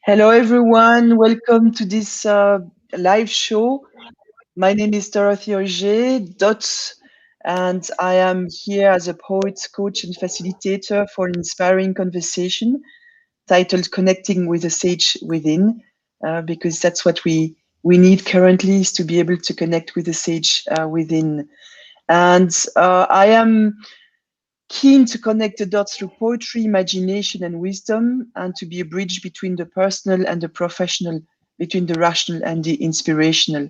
Hello, everyone. Welcome to this live show. My name is Dorothy Oger, dott, and I am here as a poet, coach, and facilitator for an inspiring conversation titled "Connecting with the Sage Within," because that's what we need currently, is to be able to connect with the sage within. And I am keen to connect the dots through poetry, imagination, and wisdom, and to be a bridge between the personal and the professional, between the rational and the inspirational.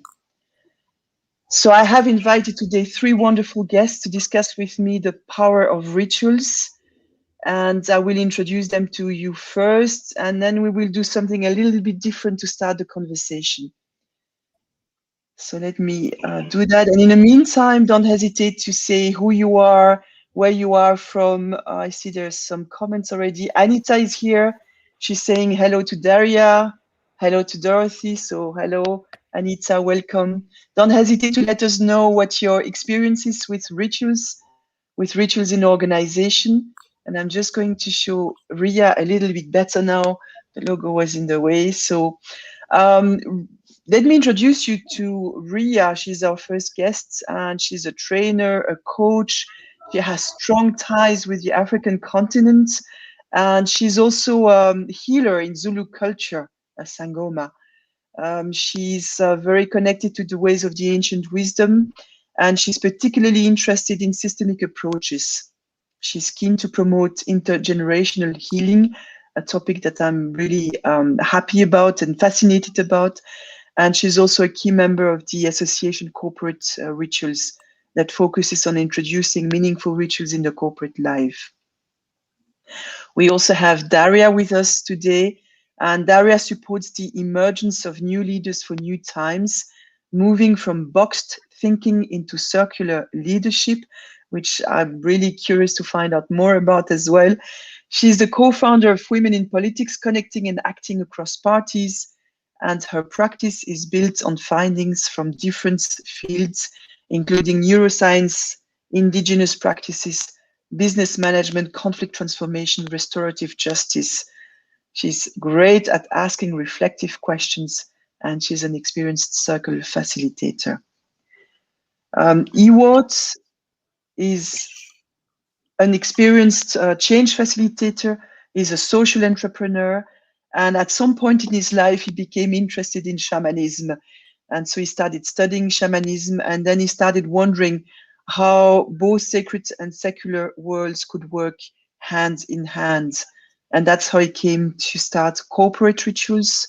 So I have invited today three wonderful guests to discuss with me the power of rituals. And I will introduce them to you first, and then we will do something a little bit different to start the conversation. So let me do that. And in the meantime, don't hesitate to say who you are, where you are from. I see there's some comments already. Anita is here. She's saying hello to Daria, hello to Dorothy. So hello, Anita, welcome. Don't hesitate to let us know what your experience is with rituals in organization. And I'm just going to show Ria a little bit better now. The logo was in the way. So let me introduce you to Ria. She's our first guest, and she's a trainer, a coach. She has strong ties with the African continent, and she's also a healer in Zulu culture, a Sangoma. She's very connected to the ways of the ancient wisdom, and she's particularly interested in systemic approaches. She's keen to promote intergenerational healing, a topic that I'm really happy about and fascinated about. And she's also a key member of the association Corporate Rituals that focuses on introducing meaningful rituals in the corporate life. We also have Daria with us today, and Daria supports the emergence of new leaders for new times, moving from boxed thinking into circular leadership, which I'm really curious to find out more about as well. She's the co-founder of Women in Politics, Connecting and Acting Across Parties, and her practice is built on findings from different fields, including neuroscience, indigenous practices, business management, conflict transformation, restorative justice. She's great at asking reflective questions, and she's an experienced circle facilitator. Ewart is an experienced change facilitator, is a social entrepreneur, and at some point in his life, he became interested in shamanism. And so he started studying shamanism, and then he started wondering how both sacred and secular worlds could work hand in hand. And that's how he came to start Corporate Rituals.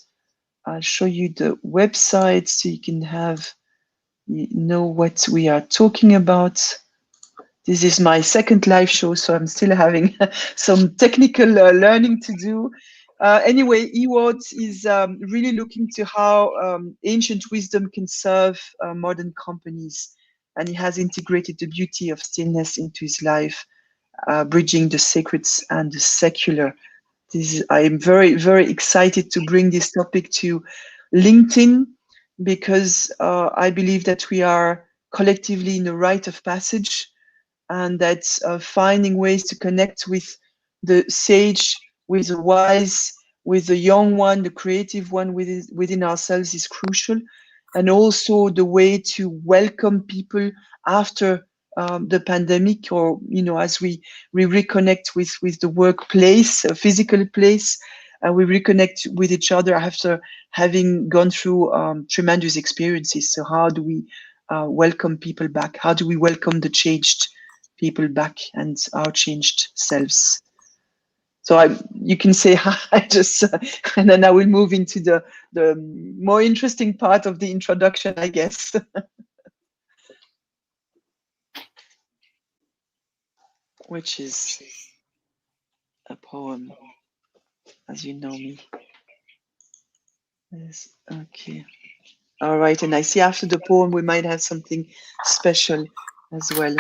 I'll show you the website so you can know what we are talking about. This is my second live show, so I'm still having some technical learning to do. Anyway, Ewart is really looking to how ancient wisdom can serve modern companies, and he has integrated the beauty of stillness into his life, bridging the sacred and the secular. I am very, very excited to bring this topic to LinkedIn, because I believe that we are collectively in a rite of passage, and that's finding ways to connect with the sage, with the wise, with the young one, the creative one within ourselves is crucial. And also the way to welcome people after the pandemic, or as we reconnect with the workplace, a physical place, we reconnect with each other after having gone through tremendous experiences. So how do we welcome people back? How do we welcome the changed people back and our changed selves? So you can say hi, just, and then I will move into the more interesting part of the introduction, I guess. Which is a poem, as you know me. Yes, okay. All right, and I see after the poem we might have something special as well.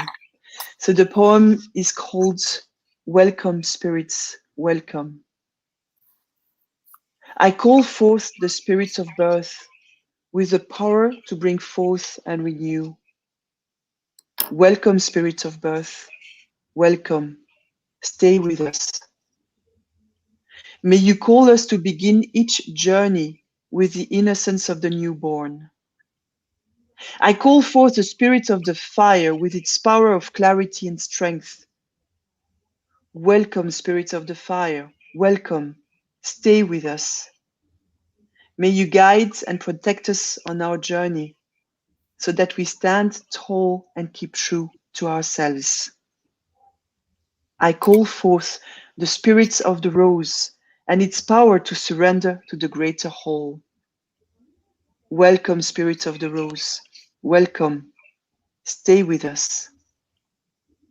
So the poem is called Welcome, Spirits, Welcome. I call forth the spirits of birth with the power to bring forth and renew. Welcome, spirits of birth. Welcome. Stay with us. May you call us to begin each journey with the innocence of the newborn. I call forth the spirit of the fire with its power of clarity and strength. Welcome, spirit of the fire. Welcome. Stay with us. May you guide and protect us on our journey so that we stand tall and keep true to ourselves. I call forth the spirit of the rose and its power to surrender to the greater whole. Welcome, spirit of the rose. Welcome. Stay with us.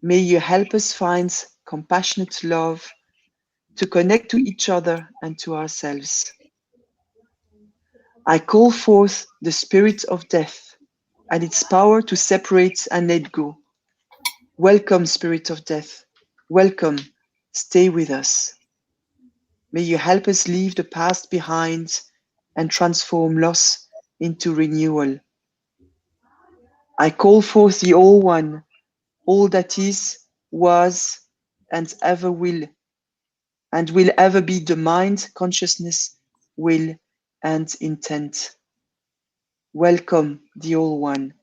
May you help us find compassionate love to connect to each other and to ourselves. I call forth the spirit of death and its power to separate and let go. Welcome, spirit of death. Welcome. Stay with us. May you help us leave the past behind and transform loss into renewal. I call forth the All One, all that is, was, and ever will ever be the mind, consciousness, will, and intent. Welcome, the All One.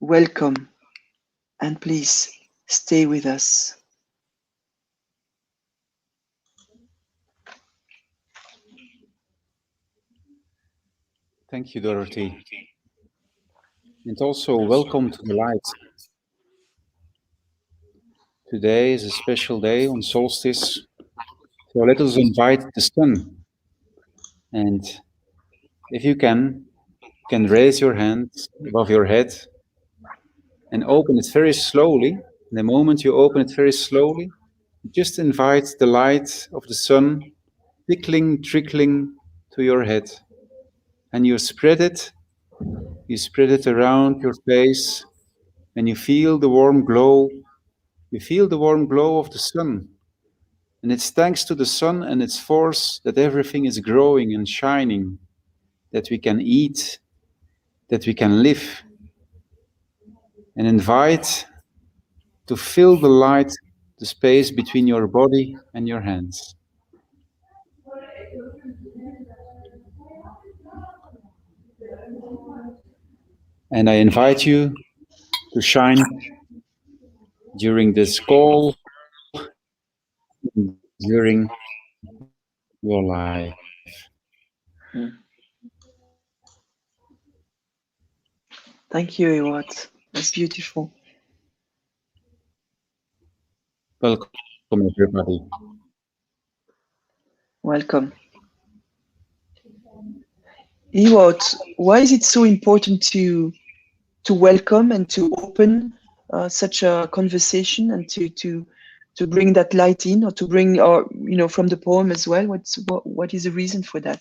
Welcome, and please stay with us. Thank you, Dorothy. And also welcome to the light. Today is a special day on solstice. So let us invite the sun. And if you can raise your hand above your head and open it very slowly. The moment you open it very slowly, just invite the light of the sun trickling to your head. And you spread it around your face, and you feel the warm glow. You feel the warm glow of the sun. And it's thanks to the sun and its force that everything is growing and shining, that we can eat, that we can live. And invite to fill the light, the space between your body and your hands. And I invite you to shine during this call, during your life. Thank you, Ewart. That's beautiful. Welcome, everybody. Welcome. Ewart, why is it so important to welcome and to open such a conversation and to bring that light in, or to bring, or from the poem as well? What is the reason for that?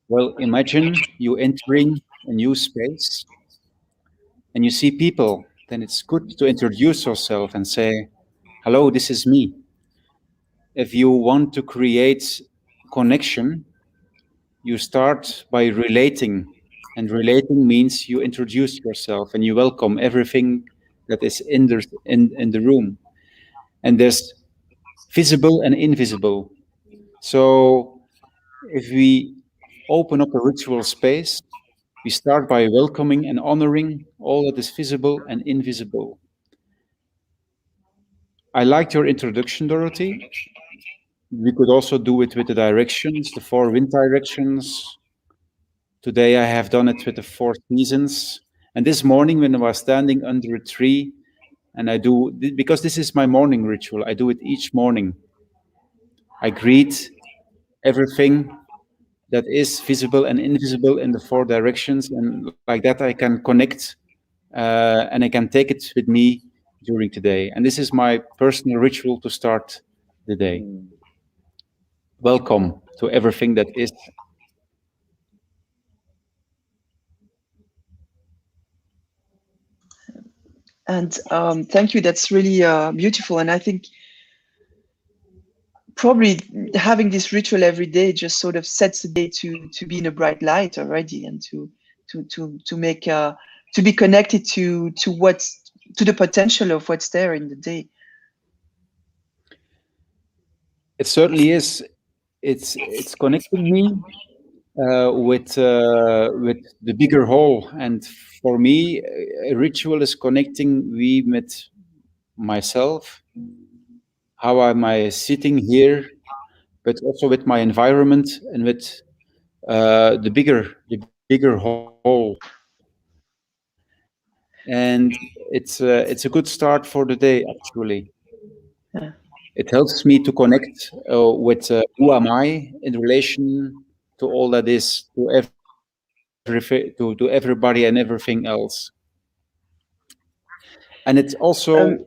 Well, imagine you entering a new space and you see people, then it's good to introduce yourself and say, hello, this is me. If you want to create connection, you start by relating. And relating means you introduce yourself and you welcome everything that is in the room. And there's visible and invisible. So if we open up a ritual space, we start by welcoming and honoring all that is visible and invisible. I liked your introduction, Dorothy. We could also do it with the directions, the 4 wind directions. Today I have done it with the 4 seasons. And this morning when I was standing under a tree, and I do, because this is my morning ritual, I do it each morning. I greet everything that is visible and invisible in the 4 directions, and like that I can connect and I can take it with me during the day. And this is my personal ritual to start the day. Welcome to everything that is. And thank you. That's really beautiful. And I think probably having this ritual every day just sort of sets the day to be in a bright light already, and to make to be connected to the potential of what's there in the day. it certainly is. It's connecting me with the bigger whole. And for me, a ritual is connecting me with myself. How am I sitting here, but also with my environment and with the bigger whole. And it's a good start for the day. Actually, Yeah. it helps me to connect with who am I in relation to all that is, to to everybody and everything else. And it also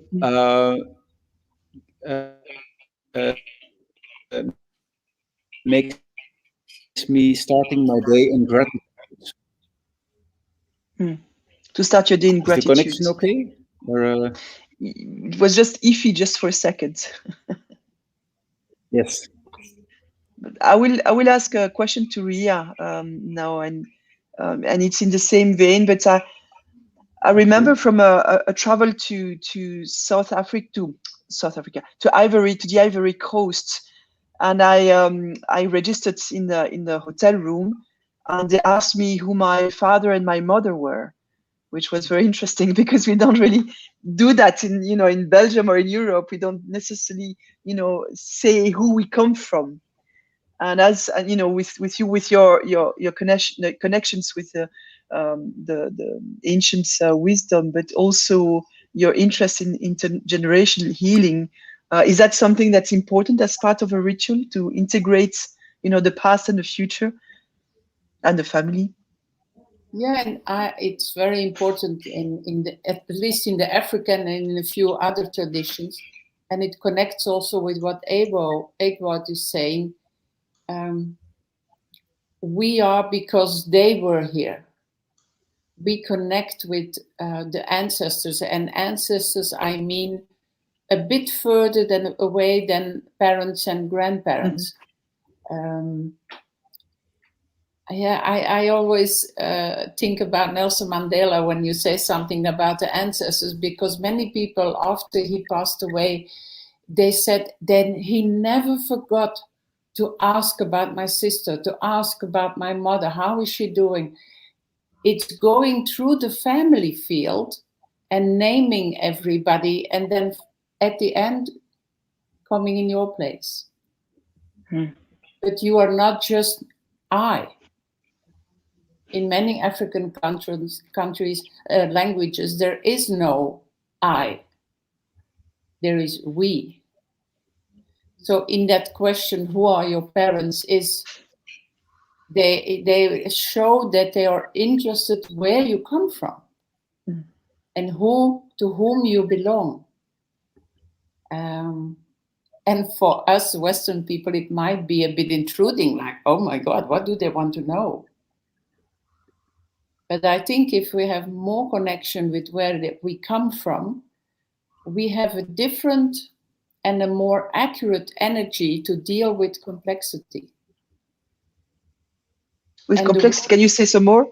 makes me starting my day in gratitude. To start your day in Is the gratitude. connection okay? Or It was just iffy just for a second. yes, I will ask a question to Ria now, and it's in the same vein. But I remember okay. from a travel to South Africa, to the Ivory Coast, and I registered in the hotel room, and they asked me who my father and my mother were, which was very interesting because we don't really do that in Belgium or in Europe. We don't necessarily say who we come from. And as with you, with your connections with the ancient wisdom, but also your interest in intergenerational healing, is that something that's important as part of a ritual to integrate the past and the future and the family? Yeah, and it's very important in at least in the African and in a few other traditions, and it connects also with what Egbert is saying. Um, we are because they were here. We connect with the ancestors, and ancestors, I mean, a bit further than away than parents and Mm-hmm. grandparents. Um, Yeah, I always think about Nelson Mandela when you say something about the ancestors, because many people after he passed away, they said then he never forgot to ask about my sister, to ask about my mother, how is she doing? It's going through the family field and naming everybody, and then at the end coming in your place. Mm. But you are not just I. In many African countries, languages, there is no I, there is we. So in that question, who are your parents, is they show that they are interested where you come from Mm. and who to whom you belong. And for us Western people, it might be a bit intruding, like, oh my God, what do they want to know? But I think if we have more connection with where we come from, we have a different and a more accurate energy to deal with complexity. With And complexity, can you say some more?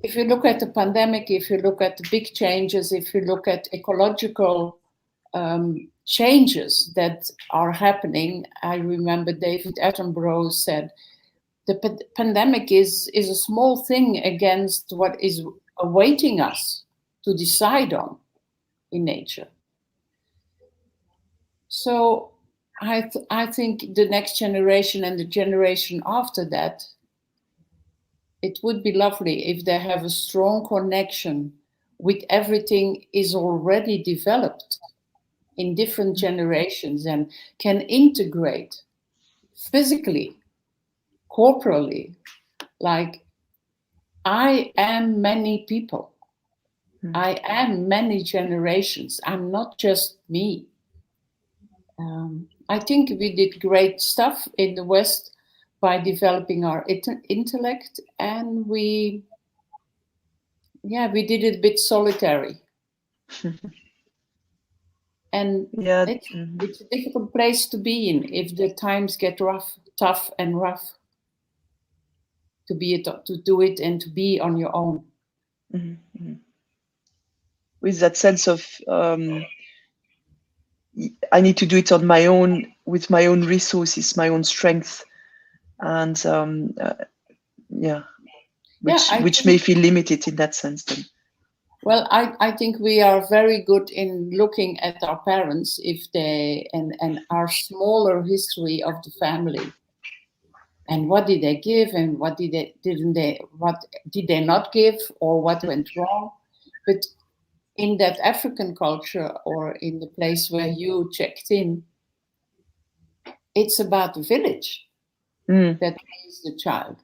if you look at the pandemic, if you look at the big changes, if you look at ecological changes that are happening, I remember David Attenborough said, the pandemic is a small thing against what is awaiting us to decide on in nature. So I think the next generation and the generation after that, it would be lovely if they have a strong connection with everything is already developed in different generations and can integrate physically, corporally, like I am many people. I am many generations. I'm not just me. I think we did great stuff in the West by developing our intellect, and we did it a bit solitary. And Yeah. it's a difficult place to be in if the times get rough, tough and rough, to do it and to be on your own. With that sense of I need to do it on my own, with my own resources, my own strength, and yeah, Yeah, I which may think, feel limited in that sense. Then. well, I think we are very good in looking at our parents if they and our smaller history of the family, and what did they give and what did they not give, or what went wrong. But in that African culture, or in the place where you checked in, it's about the village Mm. that raised the child.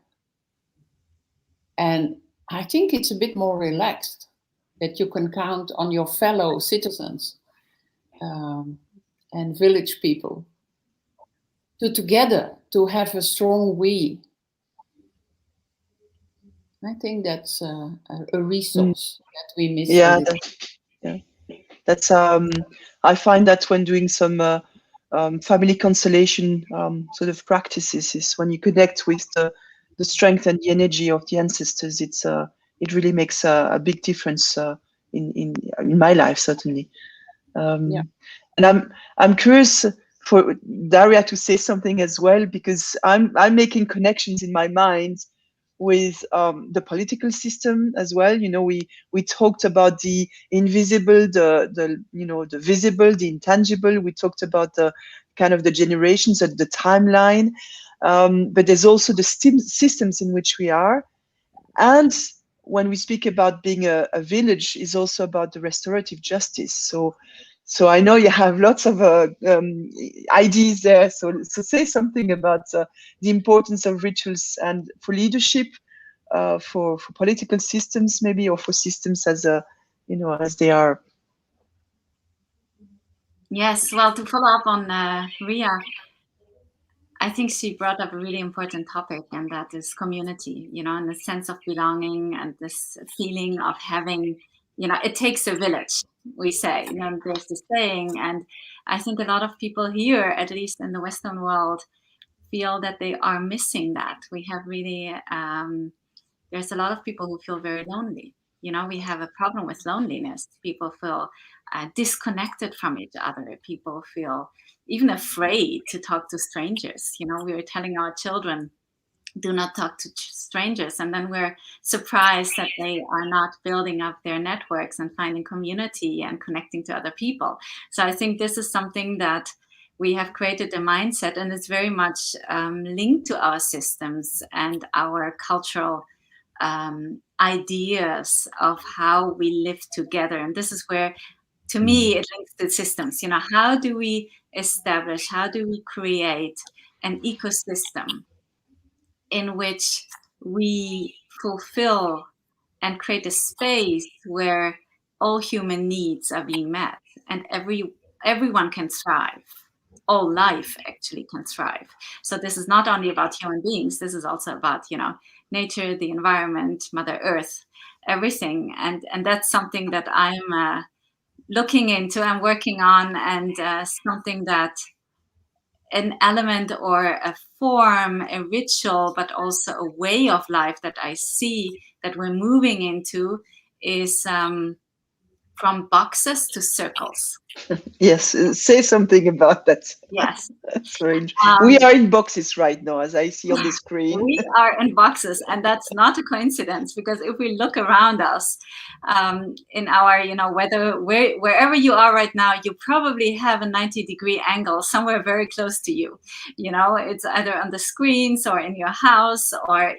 And I think it's a bit more relaxed, that you can count on your fellow citizens, um, and village people to together to have a strong we. I think that's a Mm. resource that we miss a Yeah, little. yeah. That's I find that when doing some family constellation sort of practices, is when you connect with the strength and the energy of the ancestors. It really makes a big difference in my life, certainly. Yeah. And I'm curious for Daria to say something as well, because I'm making connections in my mind with the political system as well. You know, we talked about the invisible, the visible, the intangible. We talked about the kind of the generations and the timeline, but there's also the systems in which we are. And when we speak about being a village, is also about the restorative justice. So I know you have lots of ideas there. So say something about the importance of rituals and for leadership, for political systems maybe, or for systems as as they are. Yes, well, to follow up on Ria, I think she brought up a really important topic, and that is community, and the sense of belonging and this feeling of having, it takes a village, we say, there's this saying. And I think a lot of people here, at least in the Western world, feel that they are missing that. We have really, there's a lot of people who feel very lonely. We have a problem with loneliness. People feel disconnected from each other. People feel even afraid to talk to strangers. We were telling our children, do not talk to strangers. And then we're surprised that they are not building up their networks and finding community and connecting to other people. So I think this is something that we have created a mindset, and it's very much linked to our systems and our cultural ideas of how we live together. And this is where, to me, it links to systems. How do we establish, how do we create an ecosystem in which we fulfill and create a space where all human needs are being met, and everyone can thrive. All life actually can thrive. So this is not only about human beings, this is also about nature, the environment, Mother Earth, everything. And that's something that I'm looking into, I'm working on, and something that an element or a form, a ritual, but also a way of life that I see that we're moving into is from boxes to circles. Yes, say something about that. Yes. Strange. We are in boxes right now, as I see on the screen. We are in boxes, and that's not a coincidence, because if we look around us, in our, wherever you are right now, you probably have a 90-degree angle somewhere very close to you. It's either on the screens or in your house, or,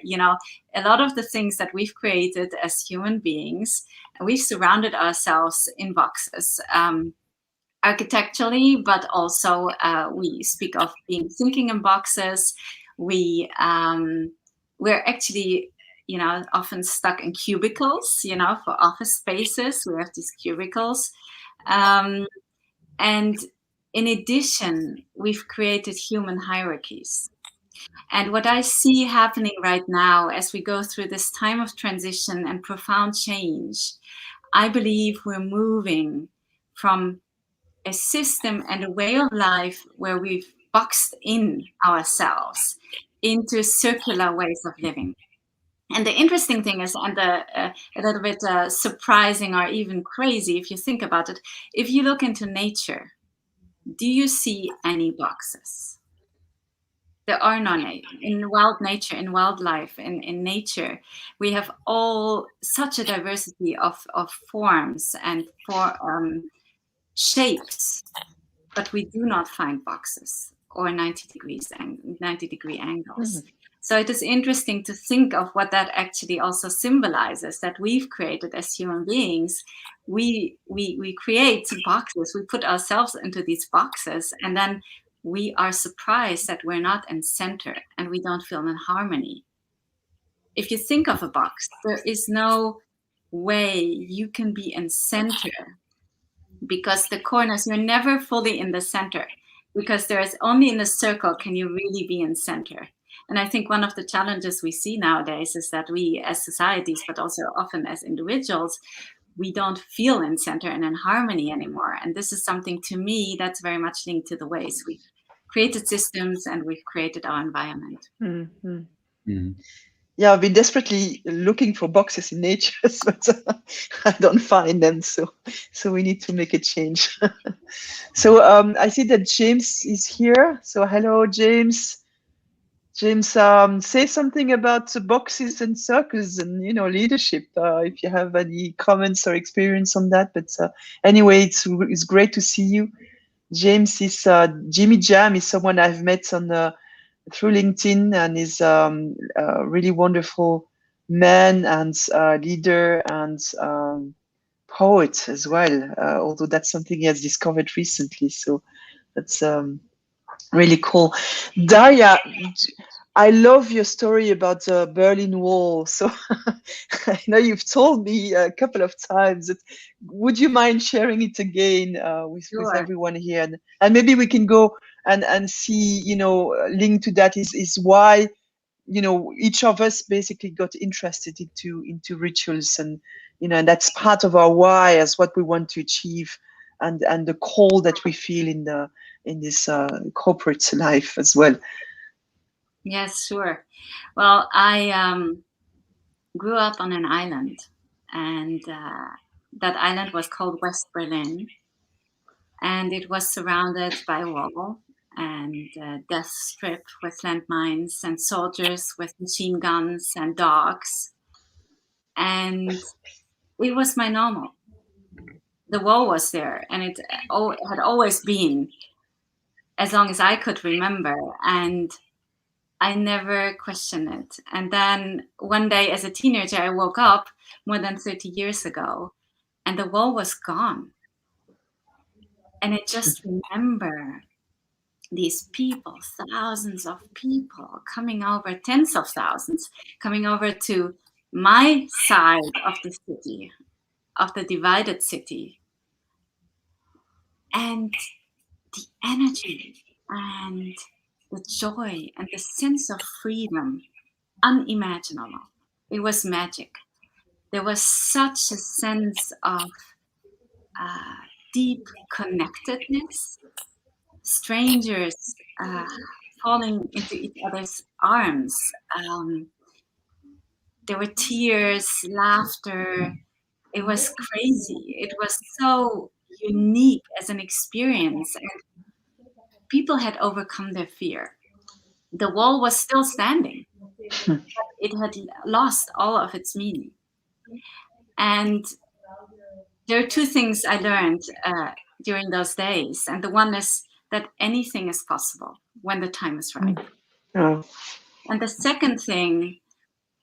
a lot of the things that we've created as human beings, we've surrounded ourselves in boxes. Architecturally, but also we speak of thinking in boxes. We're actually, often stuck in cubicles. For office spaces, we have these cubicles, and in addition, we've created human hierarchies. And what I see happening right now, as we go through this time of transition and profound change, I believe we're moving from a system and a way of life where we've boxed in ourselves into circular ways of living. And the interesting thing is, and a little bit surprising or even crazy if you think about it, if you look into nature, do you see any boxes? There are none. In wild nature, in wildlife, in nature, we have all such a diversity of forms and for shapes, but we do not find boxes or 90-degree angles. So it is interesting to think of what that actually also symbolizes, that we've created as human beings. We create boxes, we put ourselves into these boxes, and then we are surprised that we're not in center and we don't feel in harmony. If you think of a box, there is no way you can be in center, because the corners, you're never fully in the center, because there's only in a circle can you really be in center. And I think one of the challenges we see nowadays is that we as societies, but also often as individuals, we don't feel in center and in harmony anymore. And this is something, to me, that's very much linked to the ways we've created systems and we've created our environment. Yeah, I've been desperately looking for boxes in nature, but I don't find them. So we need to make a change. So I see that James is here. So hello, James. James, say something about the boxes and circles and leadership. If you have any comments or experience on that, but anyway, it's great to see you. James is Jimmy Jam is someone I've met on through LinkedIn, and is a really wonderful man and leader and poet as well. Although that's something he has discovered recently, so that's really cool. Daria, I love your story about the Berlin Wall. So I know you've told me a couple of times. Would you mind sharing it again with everyone here? And maybe we can go and see, link to that is why, each of us basically got interested into rituals, and, and that's part of our why, as what we want to achieve, and the call that we feel in this corporate life as well. Yes, sure. Well, I grew up on an island, and that island was called West Berlin, and it was surrounded by a wall and a death strip with landmines and soldiers with machine guns and dogs, and it was my normal. The wall was there, and it had always been as long as I could remember, and I never questioned it. And then one day as a teenager, I woke up more than 30 years ago, and the wall was gone. And I just remember these people, thousands of people coming over, tens of thousands, coming over to my side of the city, of the divided city. And the energy and the joy and the sense of freedom, unimaginable. It was magic. There was such a sense of deep connectedness, strangers falling into each other's arms. There were tears, laughter. It was crazy. It was so unique as an experience. And people had overcome their fear. The wall was still standing, but it had lost all of its meaning. And there are two things I learned during those days. And the one is that anything is possible when the time is right. Oh. And the second thing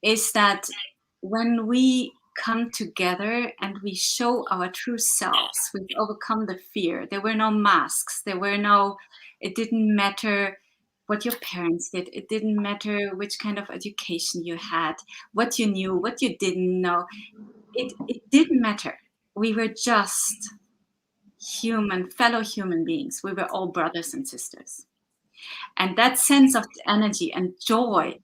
is that when we come together and we show our true selves, we've overcome the fear. There were no masks. It didn't matter what your parents did. It didn't matter which kind of education you had, what you knew, what you didn't know. It didn't matter. We were just fellow human beings. We were all brothers and sisters. And that sense of energy and joy,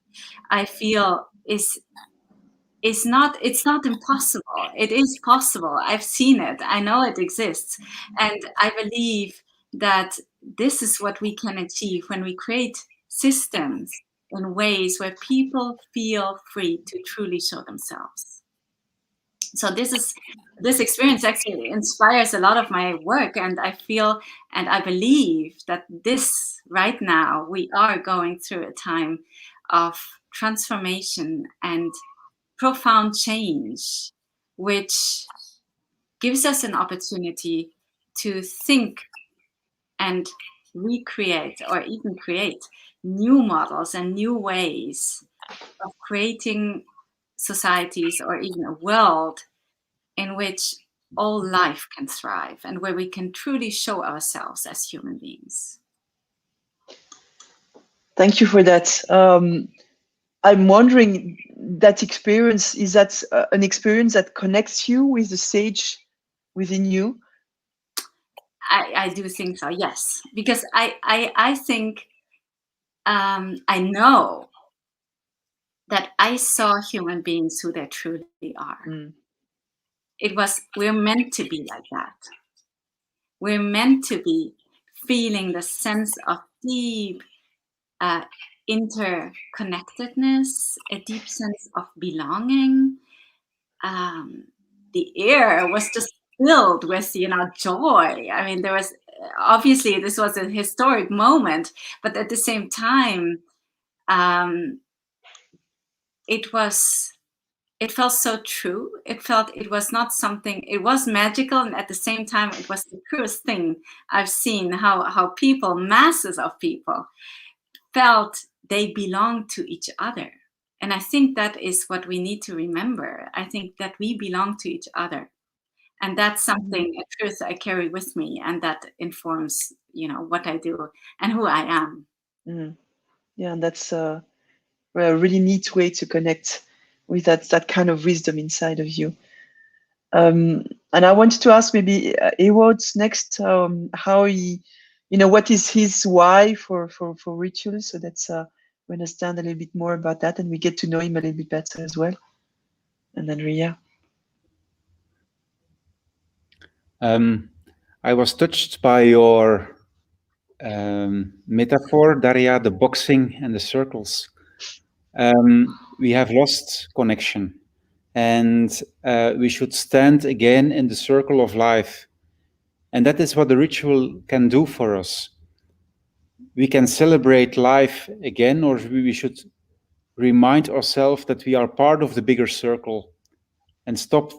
I feel, it's not impossible. It is possible. I've seen it. I know it exists. And I believe that this is what we can achieve when we create systems in ways where people feel free to truly show themselves. So this experience actually inspires a lot of my work, and I feel and I believe that this right now we are going through a time of transformation and profound change, which gives us an opportunity to think and recreate or even create new models and new ways of creating societies or even a world in which all life can thrive and where we can truly show ourselves as human beings. Thank you for that. I'm wondering, that experience, is that an experience that connects you with the sage within you? I do think so, yes, because I think I know that I saw human beings who they truly are. We're meant to be like that. We're meant to be feeling the sense of deep interconnectedness, a deep sense of belonging. The air was just filled with, joy. I mean, there was obviously this was a historic moment, but at the same time, it felt so true. It was not something, it was magical, and at the same time it was the truest thing I've seen, how people, masses of people, felt they belonged to each other. And I think that is what we need to remember. I think that we belong to each other, and that's something, a truth I carry with me, and that informs what I do and who I am. Yeah, and that's a really neat way to connect with that kind of wisdom inside of you. And I wanted to ask maybe Ewoud's next, how he, what is his why for rituals, so that's we understand a little bit more about that, and we get to know him a little bit better as well. And then Ria. I was touched by your metaphor, Daria, the boxing and the circles. We have lost connection, and we should stand again in the circle of life. And that is what the ritual can do for us. We can celebrate life again, or we should remind ourselves that we are part of the bigger circle and stop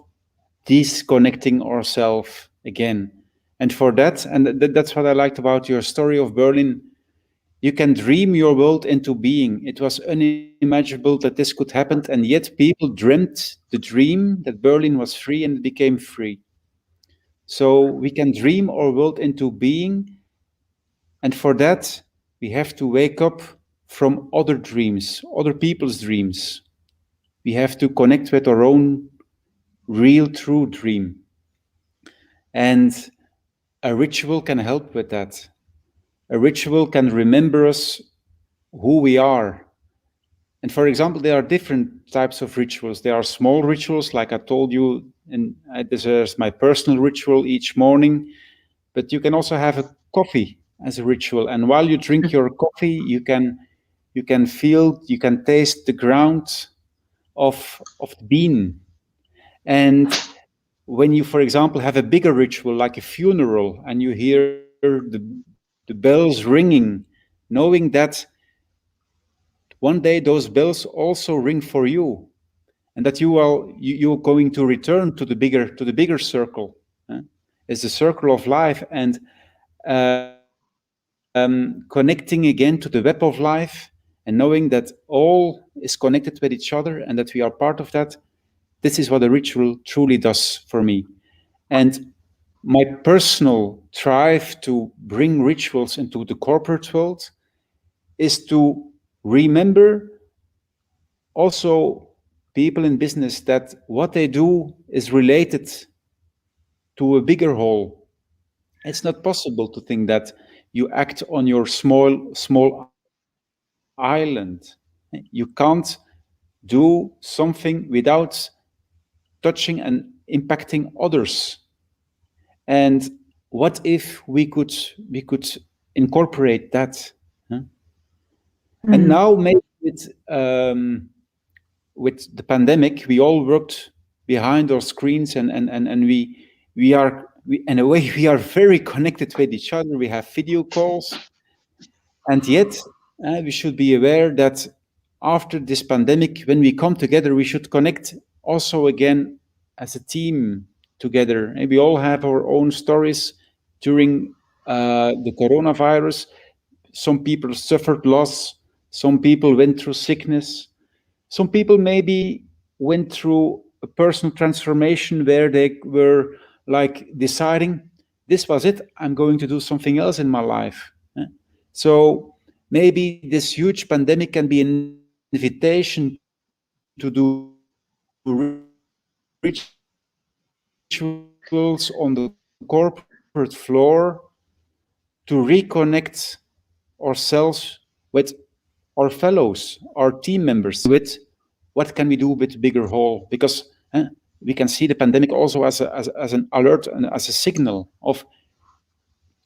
disconnecting ourselves again. And for that, and that's what I liked about your story of Berlin, you can dream your world into being. It was unimaginable that this could happen, and yet people dreamt the dream that Berlin was free and it became free. So we can dream our world into being, and for that, we have to wake up from other dreams, other people's dreams. We have to connect with our own real, true dream. And a ritual can help with that. A ritual can remember us who we are. And for example, there are different types of rituals. There are small rituals, like I told you, and this is my personal ritual each morning. But you can also have a coffee as a ritual. And while you drink your coffee, you can feel, you can taste the ground of the bean. And when you, for example, have a bigger ritual like a funeral, and you hear the bells ringing, knowing that one day those bells also ring for you, and that you're going to return to the bigger circle. It's the circle of life, and connecting again to the web of life, and knowing that all is connected with each other and that we are part of that. This is what a ritual truly does for me. And my personal drive to bring rituals into the corporate world is to remember also people in business that what they do is related to a bigger whole. It's not possible to think that you act on your small island. You can't do something without touching and impacting others. And what if we could incorporate that? Huh? And now maybe with the pandemic, we all worked behind our screens, and we are in a way we are very connected with each other. We have video calls, and yet we should be aware that after this pandemic, when we come together, we should connect also again as a team together. And we all have our own stories during the coronavirus. Some people suffered loss. Some people went through sickness. Some people maybe went through a personal transformation where they were like deciding, this was it, I'm going to do something else in my life. So maybe this huge pandemic can be an invitation to do rituals on the corporate floor to reconnect ourselves with our fellows, our team members, with what can we do with bigger whole, because we can see the pandemic also as an alert and as a signal of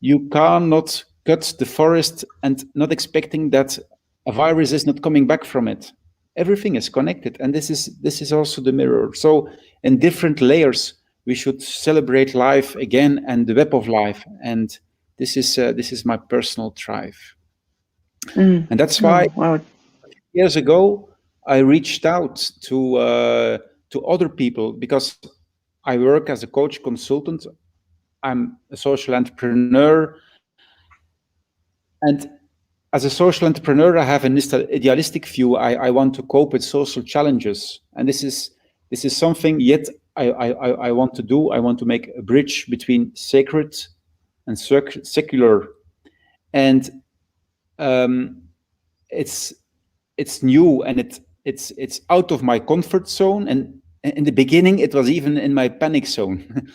you cannot cut the forest and not expecting that a virus is not coming back from it. Everything is connected, and this is also the mirror. So in different layers we should celebrate life again and the web of life, and this is my personal drive. And that's why Wow. years ago I reached out to other people, because I work as a coach consultant. I'm a social entrepreneur, and as a social entrepreneur, I have an idealistic view. I want to cope with social challenges, and this is something yet I want to do. I want to make a bridge between sacred and secular, and it's new, and it's out of my comfort zone, and in the beginning it was even in my panic zone.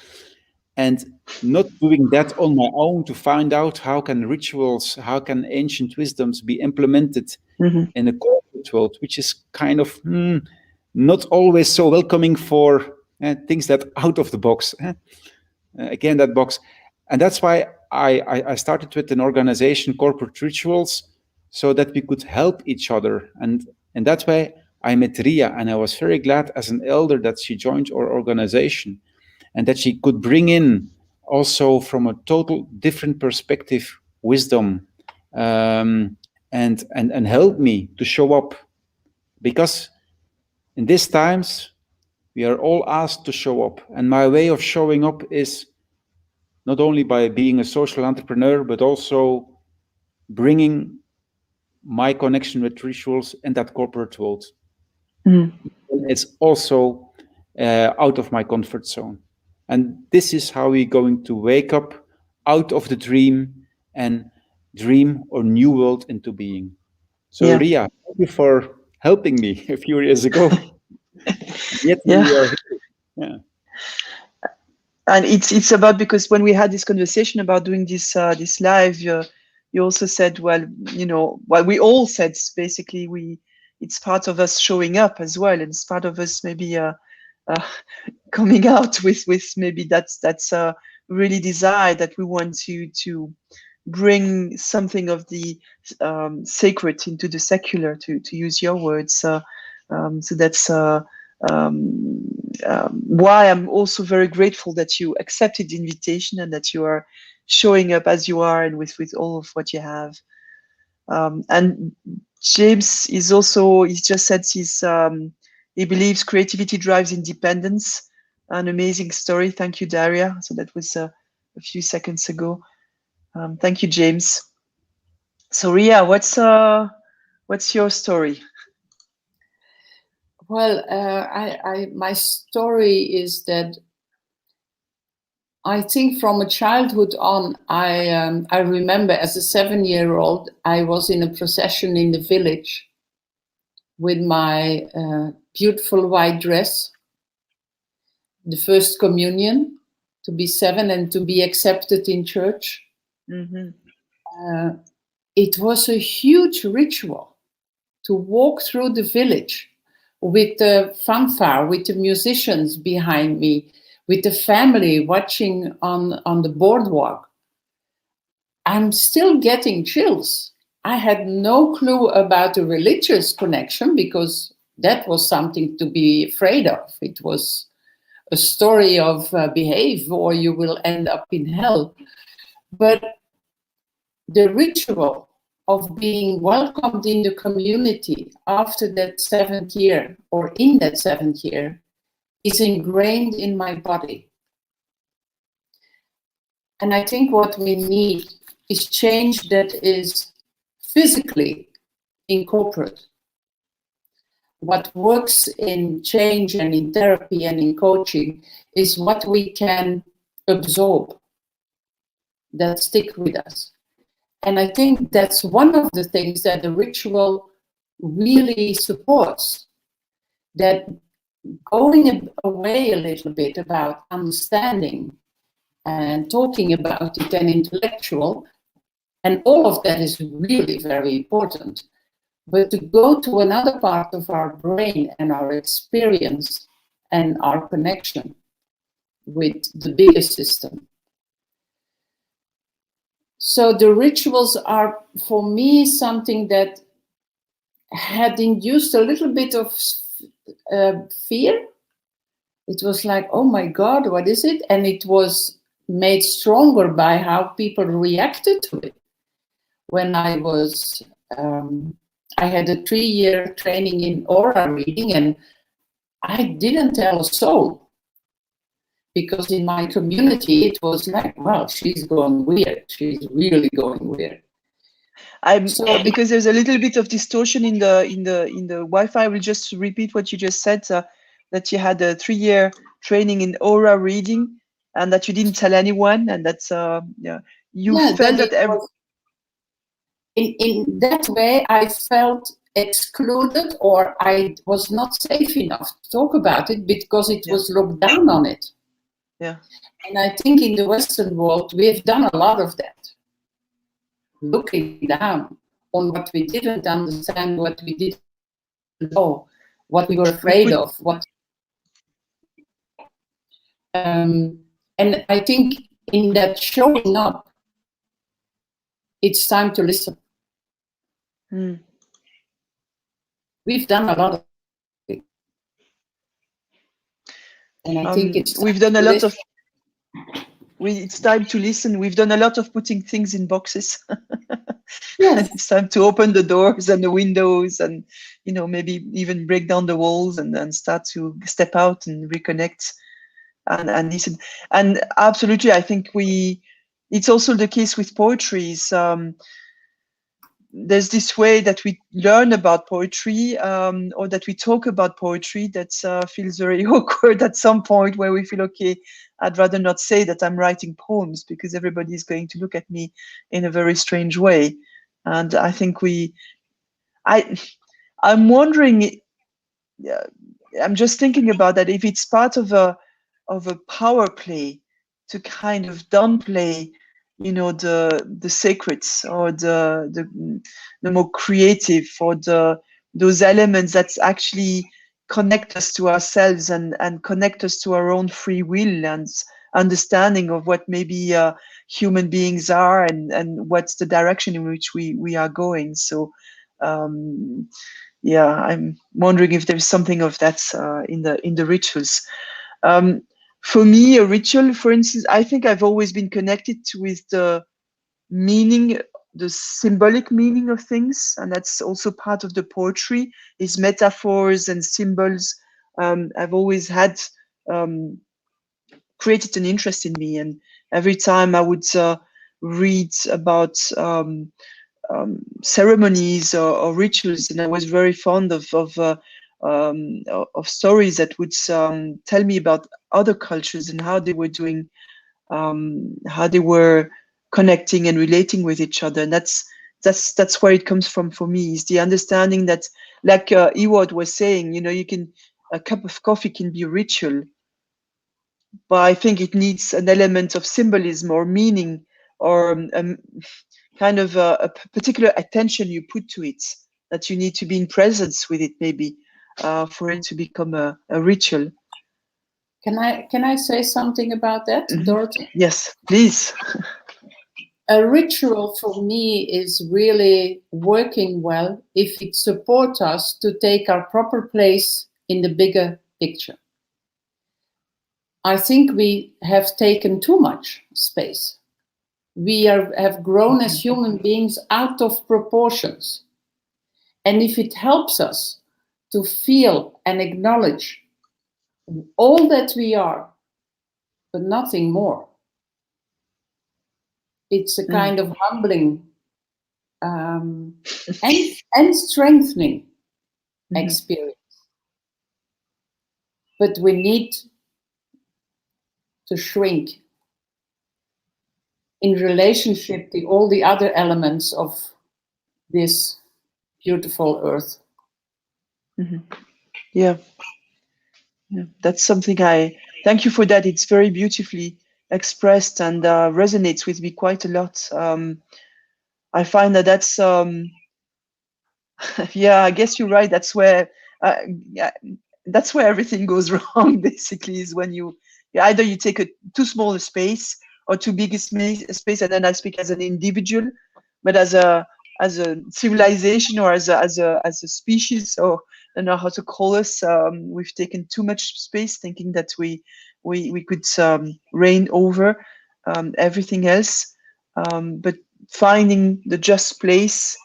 And not doing that on my own to find out how can rituals, how can ancient wisdoms be implemented in a corporate world, which is kind of not always so welcoming for things that out of the box. Again, that box. And that's why I started with an organization, Corporate Rituals, so that we could help each other. And in that way, I met Ria, and I was very glad as an elder that she joined our organization, and that she could bring in also from a total different perspective, wisdom, and help me to show up. Because in these times, we are all asked to show up. And my way of showing up is not only by being a social entrepreneur, but also bringing my connection with rituals in that corporate world. It's also out of my comfort zone. And this is how we're going to wake up out of the dream and dream our new world into being. So, Ria, thank you for helping me a few years ago. Yet we are here. Yeah. And it's about, because when we had this conversation about doing this this live, you also said, well, we all said basically it's part of us showing up as well, and it's part of us maybe coming out with maybe that's a really desire that we want to bring something of the sacred into the secular, to use your words. So that's why I'm also very grateful that you accepted the invitation, and that you are showing up as you are, and with all of what you have. And James is also, he just said he believes creativity drives independence. An amazing story. Thank you, Daria. So that was a few seconds ago. Thank you, James. So Ria, what's your story? Well, my story is that I think from a childhood on, I remember as a 7-year-old, I was in a procession in the village with my beautiful white dress, the first communion, to be 7 and to be accepted in church. It was a huge ritual to walk through the village with the fanfare, with the musicians behind me, with the family watching on the boardwalk. I'm still getting chills. I had no clue about the religious connection, because that was something to be afraid of. It was a story of behave or you will end up in hell. But the ritual of being welcomed in the community after that 7th year or in that 7th year is ingrained in my body. And I think what we need is change that is physically incorporate. What works in change and in therapy and in coaching is what we can absorb that stick with us. And I think that's one of the things that the ritual really supports, that going away a little bit about understanding and talking about it and intellectual, and all of that is really very important. But to go to another part of our brain and our experience and our connection with the bigger system. So the rituals are, for me, something that had induced a little bit of fear. It was like, oh my God, what is it? And it was made stronger by how people reacted to it. When I was, I had a 3-year training in aura reading, and I didn't tell a soul. Because in my community, it was like, well, she's going weird. She's really going weird. Because there's a little bit of distortion in the Wi-Fi. I will just repeat what you just said, that you had a 3-year training in aura reading, and that you didn't tell anyone, and that's you felt that in that way I felt excluded, or I was not safe enough to talk about it because it was looked down on it. Yeah. And I think in the Western world we have done a lot of that, looking down on what we didn't understand, what we didn't know, what we were afraid of, what. And I think in that showing up, it's time to listen. We've done a lot of it. And I think we've done a lot of. It's time to listen. We've done a lot of putting things in boxes. Yes. It's time to open the doors and the windows, and maybe even break down the walls and start to step out and reconnect and listen. And absolutely, I think it's also the case with poetry. There's this way that we learn about poetry, or that we talk about poetry, that feels very awkward at some point, where we feel, okay, I'd rather not say that I'm writing poems because everybody is going to look at me in a very strange way. And I think I'm wondering, I'm just thinking about that, if it's part of a power play to kind of downplay the secrets, or the more creative, or those elements that actually connect us to ourselves and connect us to our own free will and understanding of what maybe human beings are, and what's the direction in which we are going. So I'm wondering if there's something of that in the rituals. For me, a ritual, for instance, I think I've always been connected with the meaning, the symbolic meaning of things, and that's also part of the poetry, is metaphors and symbols. I've always had created an interest in me, and every time I would read about ceremonies or rituals, and I was very fond of stories that would tell me about other cultures and how they were doing, how they were connecting and relating with each other. And that's where it comes from for me, is the understanding that, like Ewart was saying, a cup of coffee can be a ritual, but I think it needs an element of symbolism or meaning, or kind of a particular attention you put to it, that you need to be in presence with it, maybe, for it to become a ritual. Can I say something about that, Dorothy? Yes, please. A ritual for me is really working well if it supports us to take our proper place in the bigger picture. I think we have taken too much space. We have grown as human beings out of proportions. And if it helps us to feel and acknowledge all that we are, but nothing more, it's a kind of humbling and strengthening experience. But we need to shrink in relationship to all the other elements of this beautiful earth. Yeah. That's something I thank you for that. It's very beautifully expressed and resonates with me quite a lot. I find that that's yeah, I guess you're right. That's where that's where everything goes wrong. Basically, is when you either you take a too small a space or too big a space, and then I speak as an individual, but as a civilization or as a species, or I don't know how to call us. We've taken too much space, thinking that we could reign over everything else, but finding the just place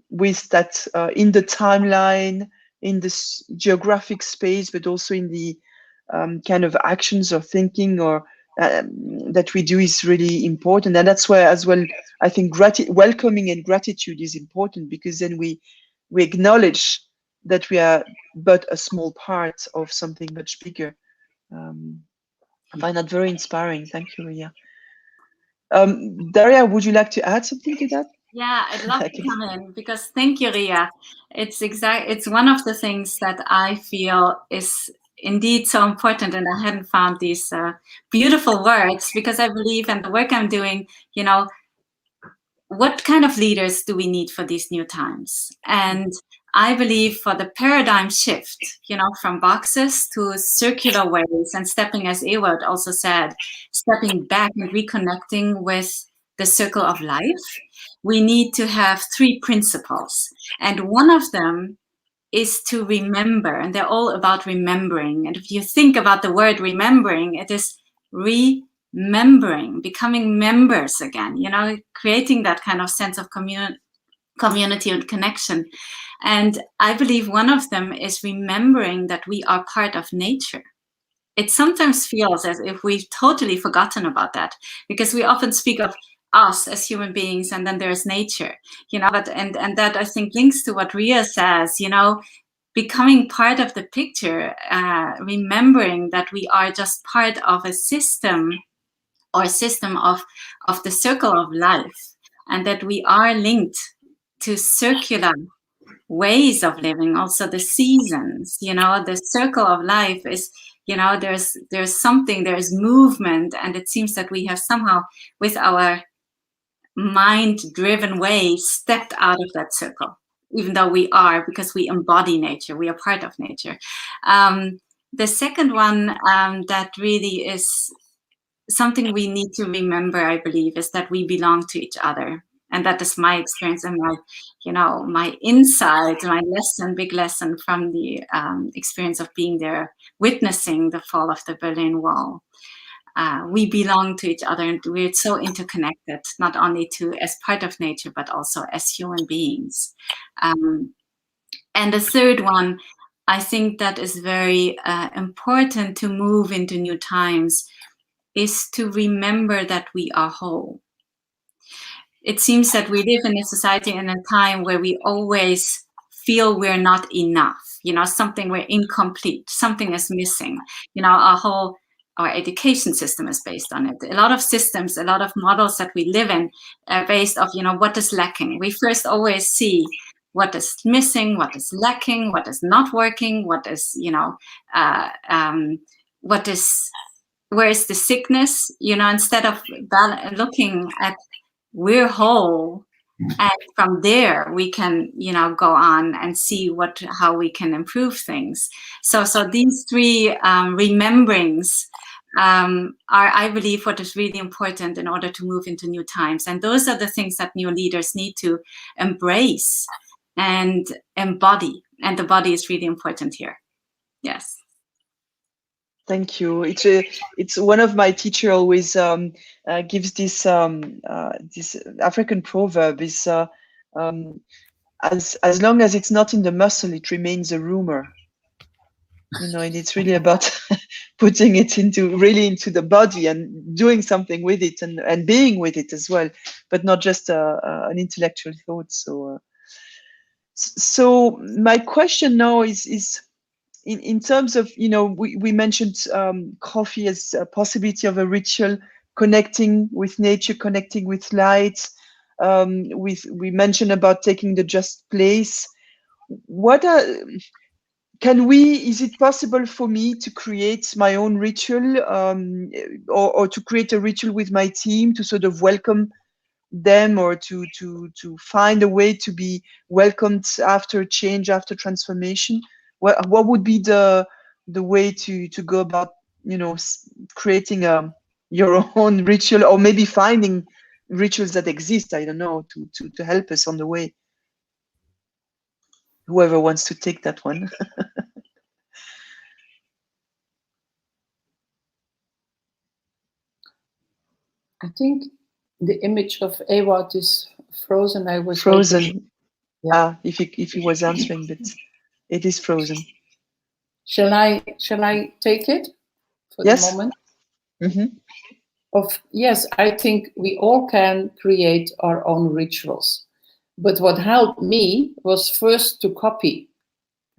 with that in the timeline, in this geographic space, but also in the kind of actions or thinking or that we do is really important. And that's where as well, I think welcoming and gratitude is important, because then we acknowledge that we are but a small part of something much bigger. I find that very inspiring. Thank you, Ria. Daria, would you like to add something to that? Yeah, I'd love to come in, because thank you, Ria. It's one of the things that I feel is indeed so important, and I hadn't found these beautiful words, because I believe in the work I'm doing, you know, what kind of leaders do we need for these new times? And I believe for the paradigm shift, you know, from boxes to circular ways, and stepping, as Ewart also said, stepping back and reconnecting with the circle of life, we need to have 3 principles. And one of them is to remember, and they're all about remembering. And if you think about the word remembering, it is remembering, becoming members again, you know, creating that kind of sense of community and connection. And I believe one of them is remembering that we are part of nature. It sometimes feels as if we've totally forgotten about that, because we often speak of us as human beings, and then there's nature, you know, but and that I think links to what Ria says, you know, becoming part of the picture, remembering that we are just part of a system, or a system of the circle of life, and that we are linked to circular ways of living, also the seasons, you know, the circle of life is, you know, there's something, there's movement, and it seems that we have somehow, with our mind-driven way, stepped out of that circle, even though we are, because we embody nature, we are part of nature. The second one that really is something we need to remember, I believe, is that we belong to each other. And that is my experience and my, you know, my insight, my lesson, big lesson from the experience of being there, witnessing the fall of the Berlin Wall. We belong to each other, and we're so interconnected, not only as part of nature, but also as human beings. And the third one, I think that is very important to move into new times, is to remember that we are whole. It seems that we live in a society and a time where we always feel we're not enough, you know, something, we're incomplete, something is missing. You know, our education system is based on it. A lot of systems, a lot of models that we live in are based off, you know, what is lacking. We first always see what is missing, what is lacking, what is not working, what is, you know, where is the sickness, you know, instead of looking at we're whole, and from there we can, you know, go on and see how we can improve things. So these 3 rememberings are, I believe, what is really important in order to move into new times. And those are the things that new leaders need to embrace and embody. And the body is really important here. Yes. Thank you. It's one of my teacher always gives this this African proverb is as long as it's not in the muscle, it remains a rumor. You know, and it's really about putting it really into the body and doing something with it and being with it as well, but not just an intellectual thought. So my question now is in terms of, you know, we mentioned coffee as a possibility of a ritual, connecting with nature, connecting with light. We mentioned about taking the just place. What are is it possible for me to create my own ritual, or to create a ritual with my team to sort of welcome them, or to find a way to be welcomed after change, after transformation? What would be the way to go about, you know, creating your own ritual, or maybe finding rituals that exist, I don't know, to help us on the way? Whoever wants to take that one. I think the image of Ewart is frozen. I was Frozen. waiting. Yeah. If he was answering, but it is frozen. Shall I take it for Yes. the moment? Mm-hmm. Yes, I think we all can create our own rituals. But what helped me was first to copy.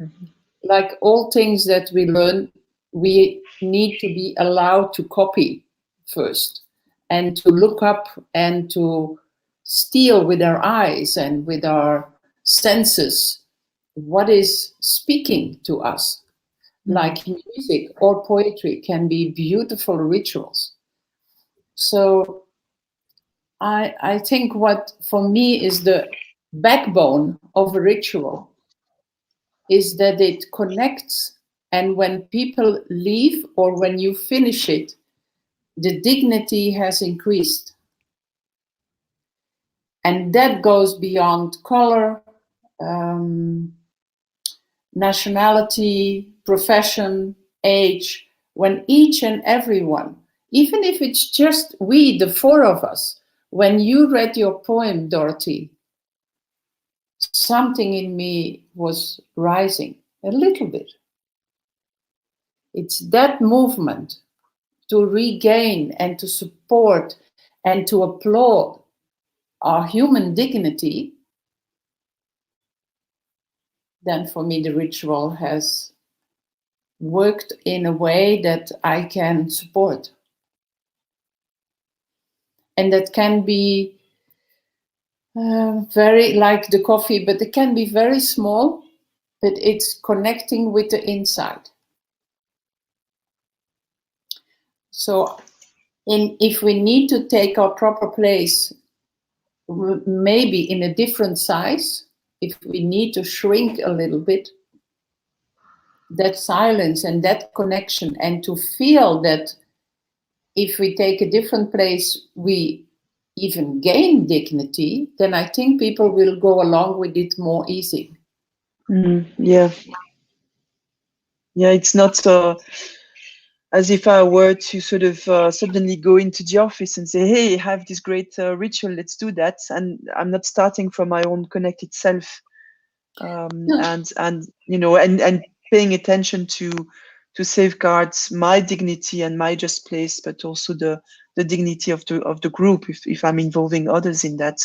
Mm-hmm. Like all things that we learn, we need to be allowed to copy first, and to look up and to steal with our eyes and with our senses what is speaking to us. Like music or poetry can be beautiful rituals. So I think what for me is the backbone of a ritual is that it connects, and when people leave or when you finish it, the dignity has increased. And that goes beyond color, nationality, profession, age, when each and everyone, even if it's just we, the four of us, when you read your poem, Dorothy, something in me was rising a little bit. It's that movement to regain and to support and to applaud our human dignity. Then for me, the ritual has worked in a way that I can support. And that can be very like the coffee, but it can be very small, but it's connecting with the inside. So if we need to take our proper place, maybe in a different size, if we need to shrink a little bit, that silence and that connection, and to feel that if we take a different place, we even gain dignity, then I think people will go along with it more easy. Yeah. Yeah, it's not as if I were to sort of suddenly go into the office and say, hey, I have this great ritual, let's do that. And I'm not starting from my own connected self. And you know, and paying attention to safeguard my dignity and my just place, but also the dignity of the group if I'm involving others in that.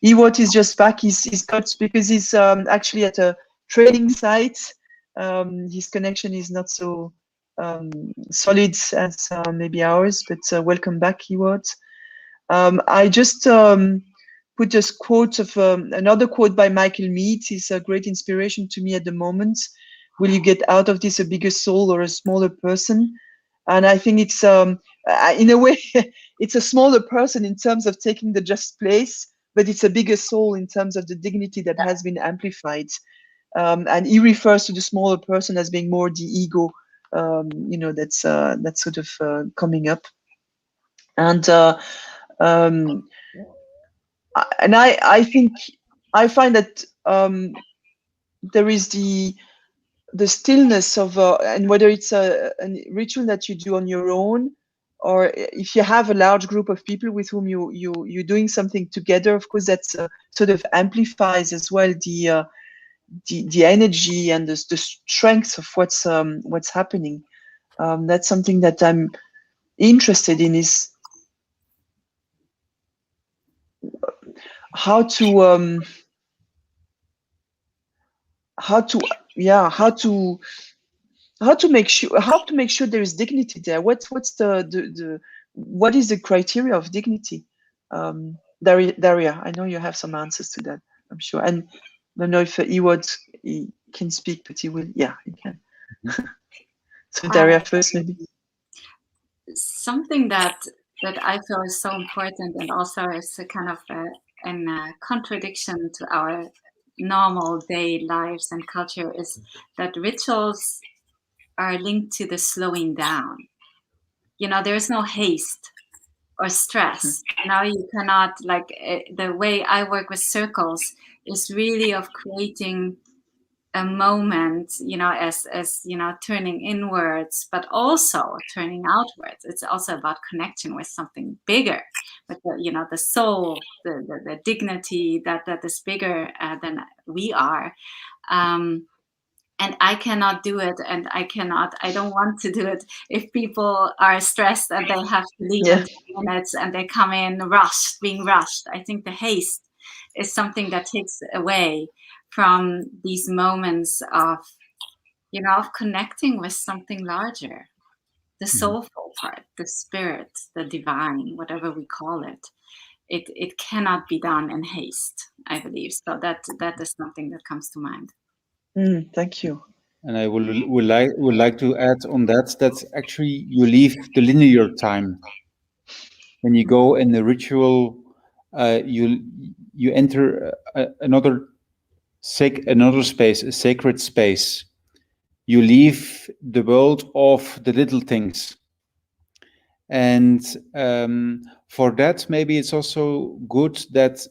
Ewart is just back. He's got, because he's actually at a training site. His connection is not so solid as maybe ours, but welcome back, Ewart. I just put this quote of another quote by Michael Meade. He's a great inspiration to me at the moment. Will you get out of this a bigger soul or a smaller person? And I think it's in a way it's a smaller person in terms of taking the just place, but it's a bigger soul in terms of the dignity that has been amplified. And he refers to the smaller person as being more the ego, you know, that's sort of coming up. And I think I find that there is the stillness of and whether it's a ritual that you do on your own, or if you have a large group of people with whom you're doing something together, of course that's sort of amplifies as well the energy and the strength of what's happening. That's something that I'm interested in, is how to make sure there is dignity there. What's the what is the criteria of dignity? Daria, I know you have some answers to that, I'm sure. And I don't know if Ewart he can speak, but he will. Yeah, he can. So Daria first, maybe. Something that I feel is so important, and also is a kind of a contradiction to our normal day lives and culture, is that rituals are linked to the slowing down. You know, there's no haste or stress. Now you cannot, like, the way I work with circles is really of creating a moment, you know, as you know, turning inwards, but also turning outwards. It's also about connection with something bigger, with the, you know, the soul, the dignity that is bigger than we are. And I cannot do it, and I don't want to do it if people are stressed and they have to leave in 10 minutes and they come in being rushed. I think the haste is something that takes away from these moments of, you know, of connecting with something larger, the soulful part, the spirit, the divine, whatever we call it. It cannot be done in haste, I believe. So that is something that comes to mind. Thank you. And I would like to add on that actually you leave the linear time. When you go in the ritual, you enter another space, a sacred space. You leave the world of the little things. And for that, maybe it's also good that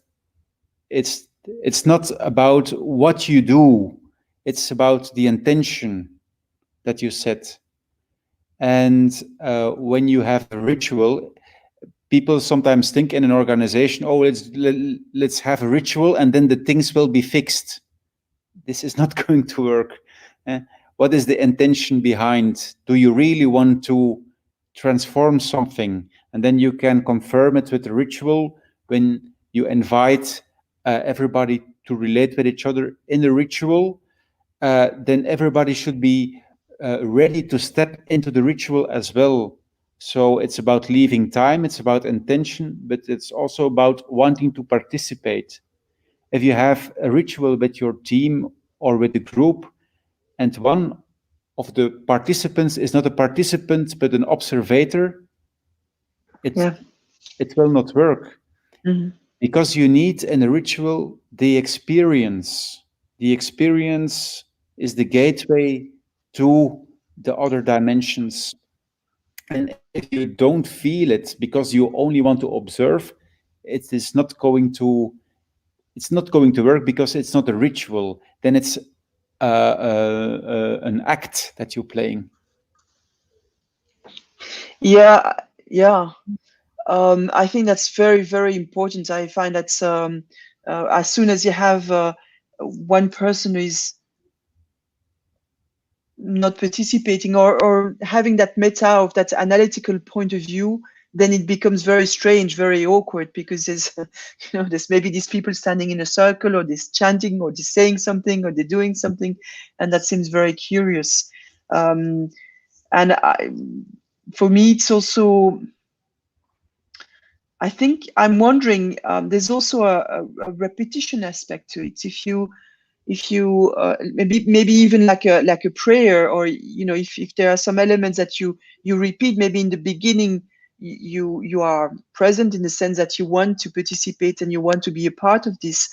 it's not about what you do, it's about the intention that you set. And when you have a ritual, people sometimes think in an organization, oh, let's have a ritual and then the things will be fixed. This is not going to work. What is the intention behind? Do you really want to transform something? And then you can confirm it with the ritual when you invite everybody to relate with each other in the ritual. Then everybody should be ready to step into the ritual as well. So it's about leaving time, it's about intention, but it's also about wanting to participate. If you have a ritual with your team or with the group, and one of the participants is not a participant but an observator, it will not work. Because you need in a ritual the experience. The experience is the gateway to the other dimensions. And if you don't feel it because you only want to observe, it's not going to work, because it's not a ritual. Then it's an act that you're playing. Yeah. I think that's very, very important. I find that as soon as you have one person who is not participating or having that meta of that analytical point of view, then it becomes very strange, very awkward, because there's, you know, there's maybe these people standing in a circle, or they're chanting, or they're saying something, or they're doing something, and that seems very curious. And for me, it's also, I think I'm wondering, there's also a repetition aspect to it. If you maybe even like a prayer, or, you know, if there are some elements that you repeat, maybe in the beginning you are present in the sense that you want to participate and you want to be a part of this,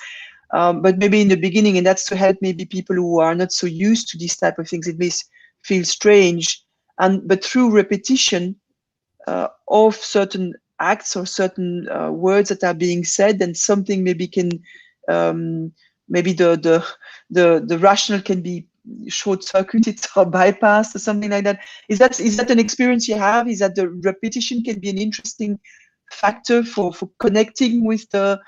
but maybe in the beginning, and that's to help maybe people who are not so used to these type of things, it may feel strange, but through repetition of certain acts or certain words that are being said, then something maybe can maybe the rational can be short-circuited or bypassed or something like that. Is that an experience you have? Is that the repetition can be an interesting factor for connecting with the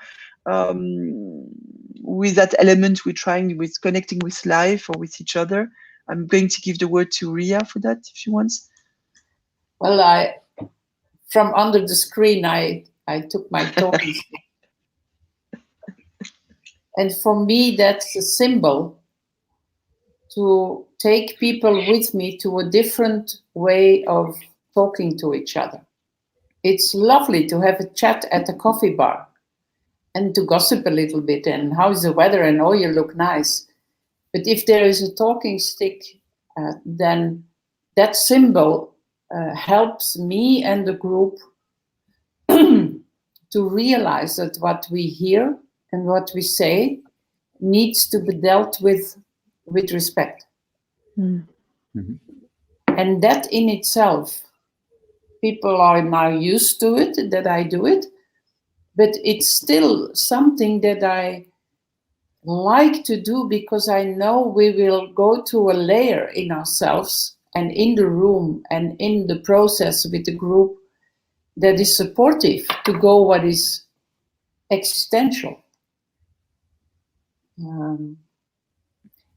with that element we're trying with connecting with life or with each other? I'm going to give the word to Ria for that if she wants. Well, from under the screen, I took my talking stick. And for me, that's a symbol to take people with me to a different way of talking to each other. It's lovely to have a chat at a coffee bar and to gossip a little bit and how's the weather and oh, you look nice. But if there is a talking stick, then that symbol helps me and the group to realize that what we hear and what we say needs to be dealt with respect. Mm-hmm. And that in itself, people are now used to it, that I do it, but it's still something that I like to do because I know we will go to a layer in ourselves and in the room and in the process with the group that is supportive to go what is existential.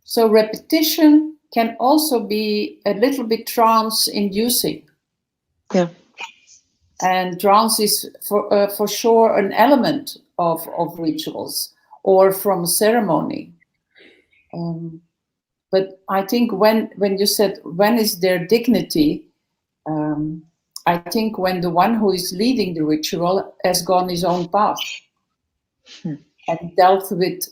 So repetition can also be a little bit trance-inducing. Yeah. And trance is for sure an element of rituals or from a ceremony. But I think when you said, when is their dignity, I think when the one who is leading the ritual has gone his own path and dealt with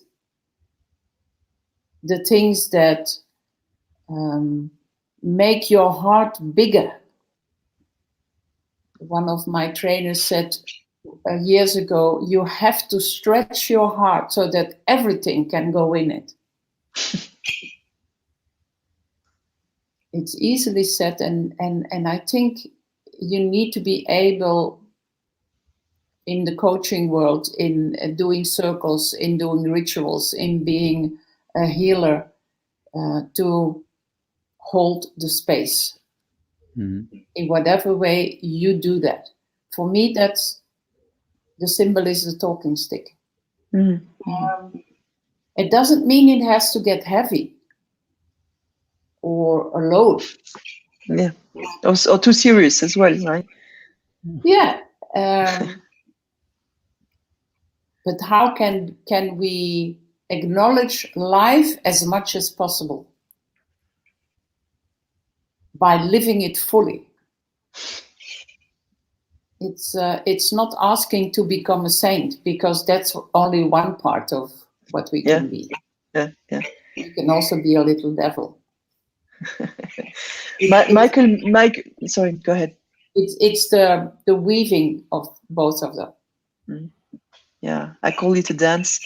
the things that make your heart bigger. One of my trainers said years ago, you have to stretch your heart so that everything can go in it. It's easily said, and I think you need to be able, in the coaching world, in doing circles, in doing rituals, in being a healer, to hold the space. Mm-hmm. In whatever way you do that. For me, that's the symbol is the talking stick. Mm-hmm. It doesn't mean it has to get heavy or a load. Yeah, or too serious as well, right? Yeah. But how can we acknowledge life as much as possible by living it fully? It's not asking to become a saint, because that's only one part of what we can be. Yeah. You can also be a little devil. Michael, sorry, go ahead. It's the weaving of both of them. Yeah, I call it a dance.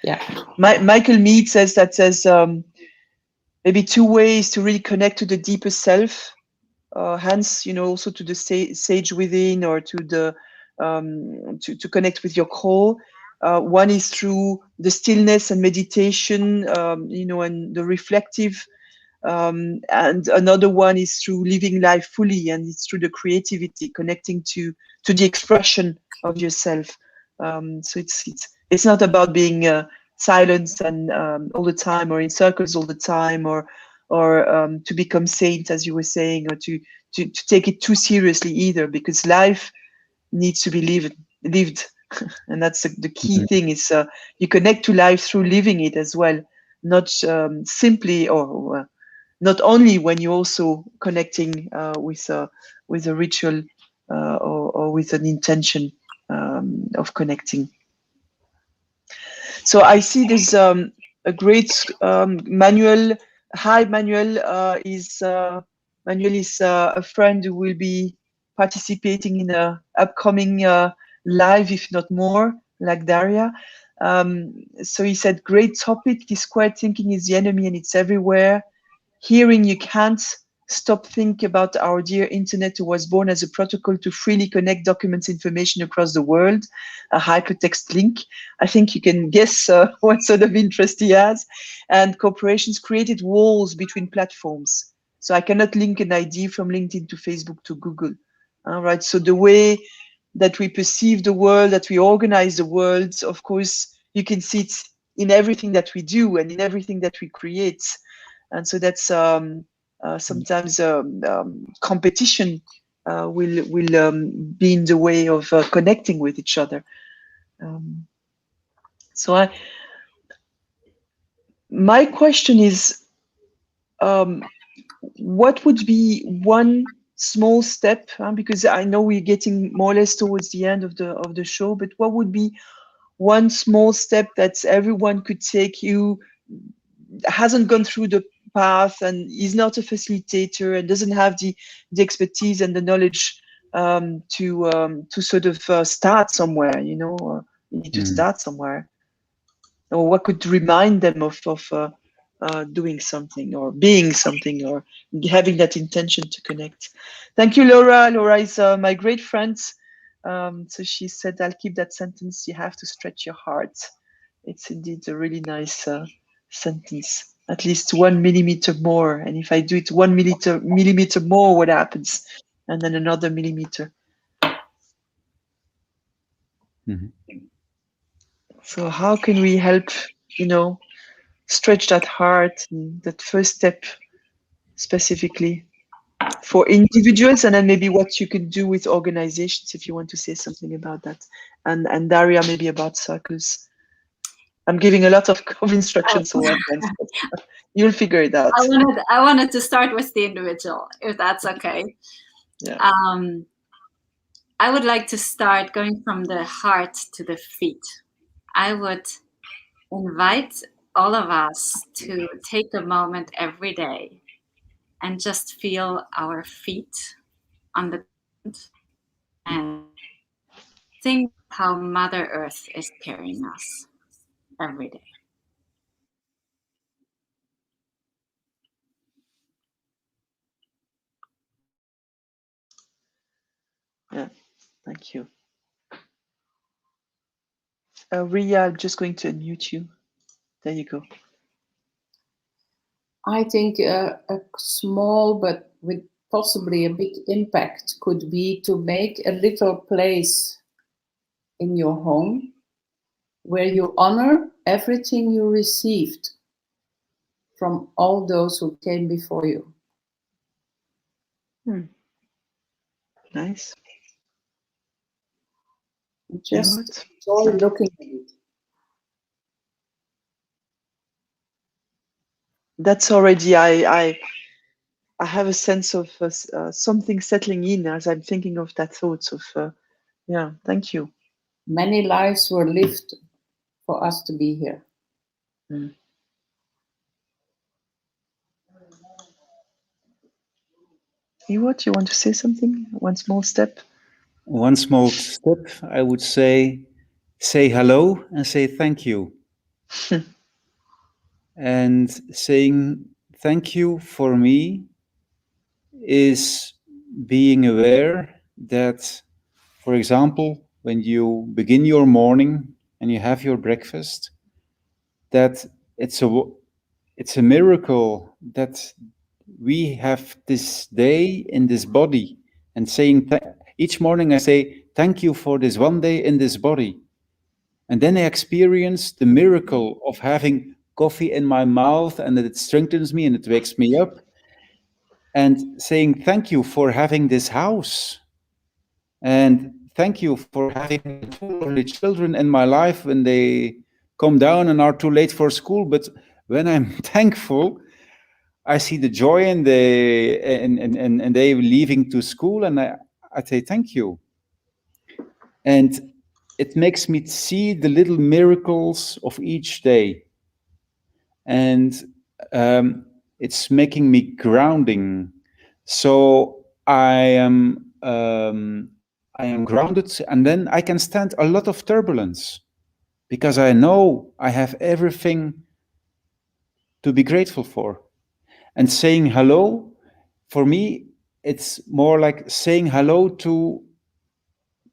Yeah. Michael Meade says maybe two ways to really connect to the deeper self. Hence, also to the sage within, or to the to connect with your core. One is through the stillness and meditation, and the reflective. And another one is through living life fully, and it's through the creativity, connecting to the expression of yourself. So it's not about being silent and all the time, or in circles all the time, or to become saint, as you were saying, or to take it too seriously either, because life needs to be lived. And that's the key thing, is you connect to life through living it as well, not simply or not only when you're also connecting with a ritual or with an intention of connecting. So I see there's a great Manuel. Hi, Manuel. Manuel is a friend who will be participating in a upcoming live, if not more, like Daria. So he said, great topic. This quiet thinking is the enemy, and it's everywhere. Hearing you can't stop think about our dear internet, who was born as a protocol to freely connect documents, information across the world, a hypertext link. I think you can guess what sort of interest he has. And corporations created walls between platforms. So I cannot link an ID from LinkedIn to Facebook to Google. All right. So the way that we perceive the world, that we organize the world, of course, you can see it in everything that we do and in everything that we create. And so that's sometimes competition will be in the way of connecting with each other. So my question is, what would be one small step? Because I know we're getting more or less towards the end of the show, but what would be one small step that everyone could take, who hasn't gone through the path and is not a facilitator and doesn't have the expertise and the knowledge to sort of start somewhere? You need to start somewhere. Or what could remind them of doing something or being something or having that intention to connect? Thank you, Laura. Laura is my great friend. So she said, I'll keep that sentence. You have to stretch your heart. It's indeed a really nice sentence. At least 1 millimeter more. And if I do it 1 millimeter more, what happens? And then another millimeter. Mm-hmm. So how can we help, stretch that heart, and that first step specifically for individuals, and then maybe what you can do with organizations, if you want to say something about that. And Daria, maybe about circles. I'm giving a lot of instructions for one friend. You'll figure it out. I wanted to start with the individual, if that's okay. Yeah. I would like to start going from the heart to the feet. I would invite all of us to take a moment every day and just feel our feet on the ground and think how Mother Earth is carrying us every day. Yeah, thank you. Ria, I'm just going to unmute you. There you go. I think a small but with possibly a big impact could be to make a little place in your home where you honor everything you received from all those who came before you. Nice. Just enjoy looking at it. That's already, I have a sense of something settling in as I'm thinking of that thought of, yeah, thank you. Many lives were lived for us to be here. Ewart, you want to say something? One small step? One small step, I would say hello and say thank you. And saying thank you for me is being aware that, for example, when you begin your morning and you have your breakfast, that it's a miracle that we have this day in this body. And saying each morning I say thank you for this one day in this body. And then I experience the miracle of having coffee in my mouth, and that it strengthens me and it wakes me up. And saying thank you for having this house. And thank you for having two lovely children in my life when they come down and are too late for school. But when I'm thankful, I see the joy in they leaving to school, and I say thank you. And it makes me see the little miracles of each day. And it's making me grounding. So I am grounded, and then I can stand a lot of turbulence because I know I have everything to be grateful for. And saying hello for me, it's more like saying hello to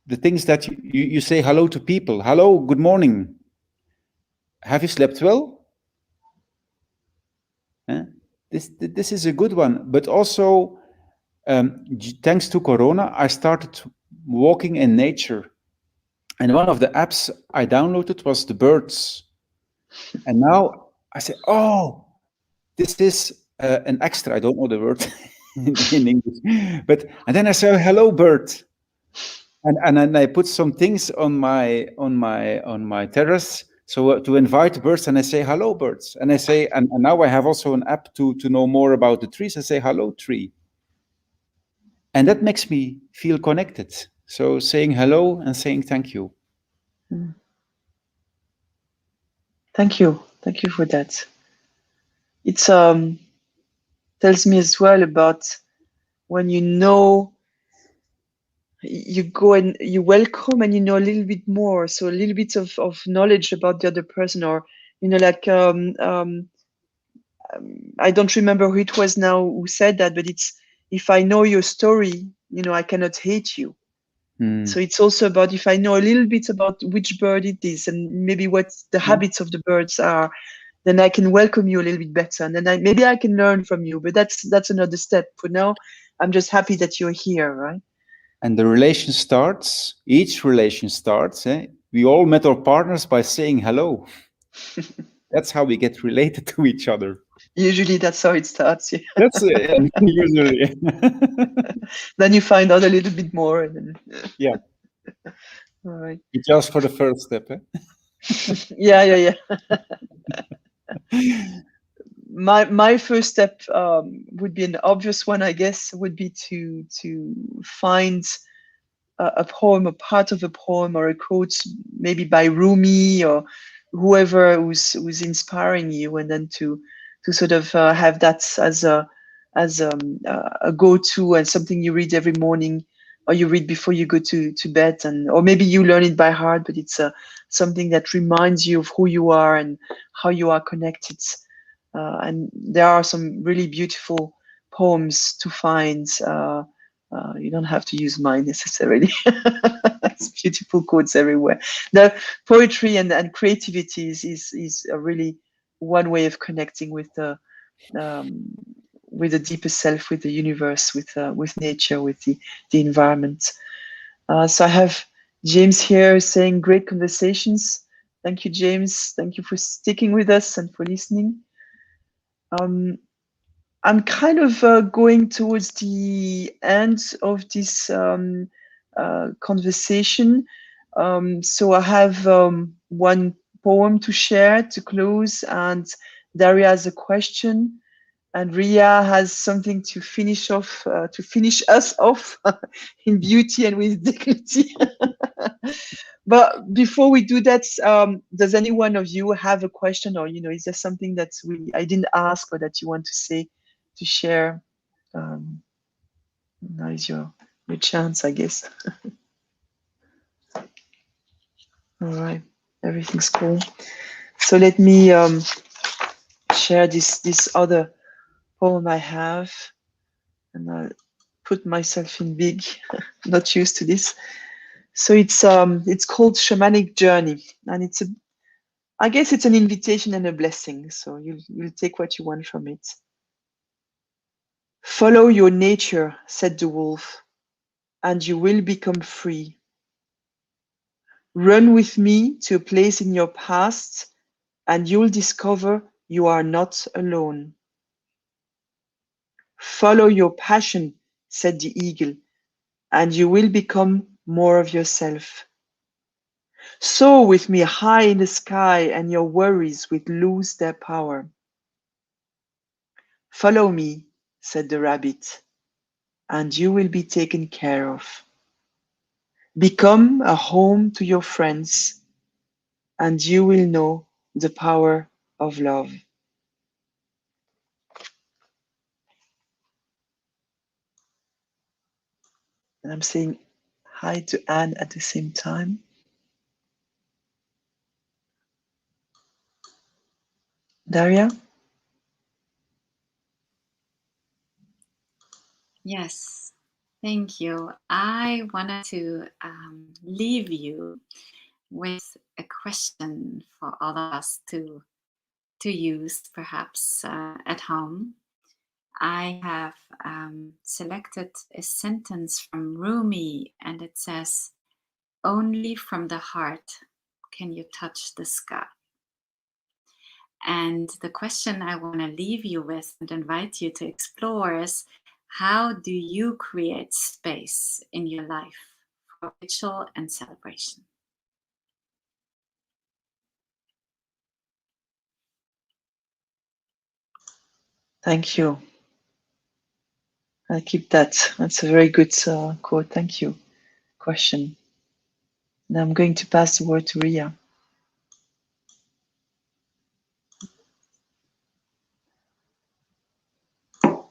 the things that you say hello to people. Hello, good morning. Have you slept well? Eh? This is a good one. But also, thanks to Corona, I started walking in nature. And one of the apps I downloaded was the birds. And now I say, oh, this is an extra. I don't know the word in English. But and then I say, hello, bird. And then I put some things on my terrace, so to invite birds, and I say hello birds, and I say, and now I have also an app to know more about the trees. I say hello tree, and that makes me feel connected. So saying hello and saying thank you. Thank you for that. It's tells me as well about when you go and you welcome and you know a little bit more, so a little bit of knowledge about the other person, or like I don't remember who it was now who said that, but it's, if I know your story, I cannot hate you. So it's also about, if I know a little bit about which bird it is and maybe what the habits of the birds are, then I can welcome you a little bit better, and then maybe I can learn from you. But that's another step. For now, I'm just happy that you're here, right? And the relation starts. Each relation starts. We all met our partners by saying hello. That's how we get related to each other. Usually, that's how it starts. Yeah. That's usually. Then you find out a little bit more, and then, Yeah. all right. Just for the first step. Yeah. My first step would be an obvious one, I guess, would be to find a poem, a part of a poem, or a quote, maybe by Rumi or whoever who's inspiring you, and then to sort of have that as a go-to, and something you read every morning, or you read before you go to bed, and or maybe you learn it by heart, but it's something that reminds you of who you are and how you are connected. And there are some really beautiful poems to find. You don't have to use mine necessarily. It's beautiful quotes everywhere. The poetry and creativity is a really one way of connecting um, with the deeper self, with the universe, with nature, with the environment. So I have James here saying great conversations. Thank you, James. Thank you for sticking with us and for listening. I'm kind of going towards the end of this conversation. So I have one poem to share to close, and Daria has a question, and Ria has something to finish off, to finish us off in beauty and with dignity. But before we do that, does any one of you have a question, or is there something that I didn't ask, or that you want to say, to share? Now is your chance, I guess. All right, everything's cool. So let me share this other poem I have, and I'll put myself in big. Not used to this. So it's called Shamanic Journey, and I guess it's an invitation and a blessing. So you'll take what you want from it. Follow your nature, said the wolf, and you will become free. Run with me to a place in your past, and you'll discover you are not alone. Follow your passion, said the eagle, and you will become more of yourself. Soar with me high in the sky, and your worries will lose their power. Follow me, said the rabbit, and you will be taken care of. Become a home to your friends, and you will know the power of love. And I'm saying hi to Anne at the same time. Daria? Yes, thank you. I wanted to leave you with a question for all of us to use, perhaps at home. I have selected a sentence from Rumi, and it says, "Only from the heart can you touch the sky." And the question I want to leave you with and invite you to explore is, how do you create space in your life for ritual and celebration? Thank you. I'll keep that. That's a very good quote. Thank you. Question. Now I'm going to pass the word to Ria.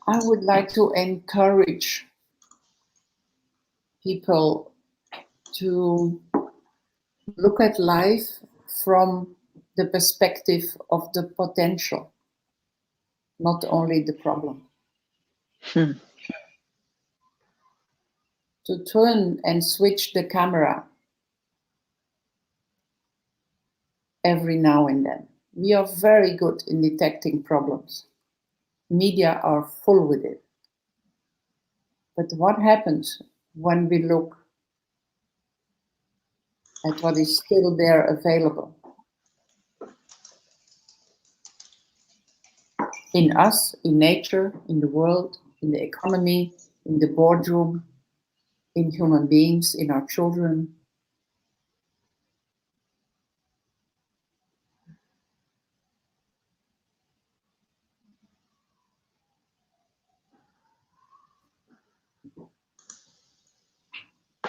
I would like to encourage people to look at life from the perspective of the potential, not only the problem. To turn and switch the camera every now and then. We are very good in detecting problems. Media are full with it. But what happens when we look at what is still there available? In us, in nature, in the world, in the economy, in the boardroom, in human beings, in our children.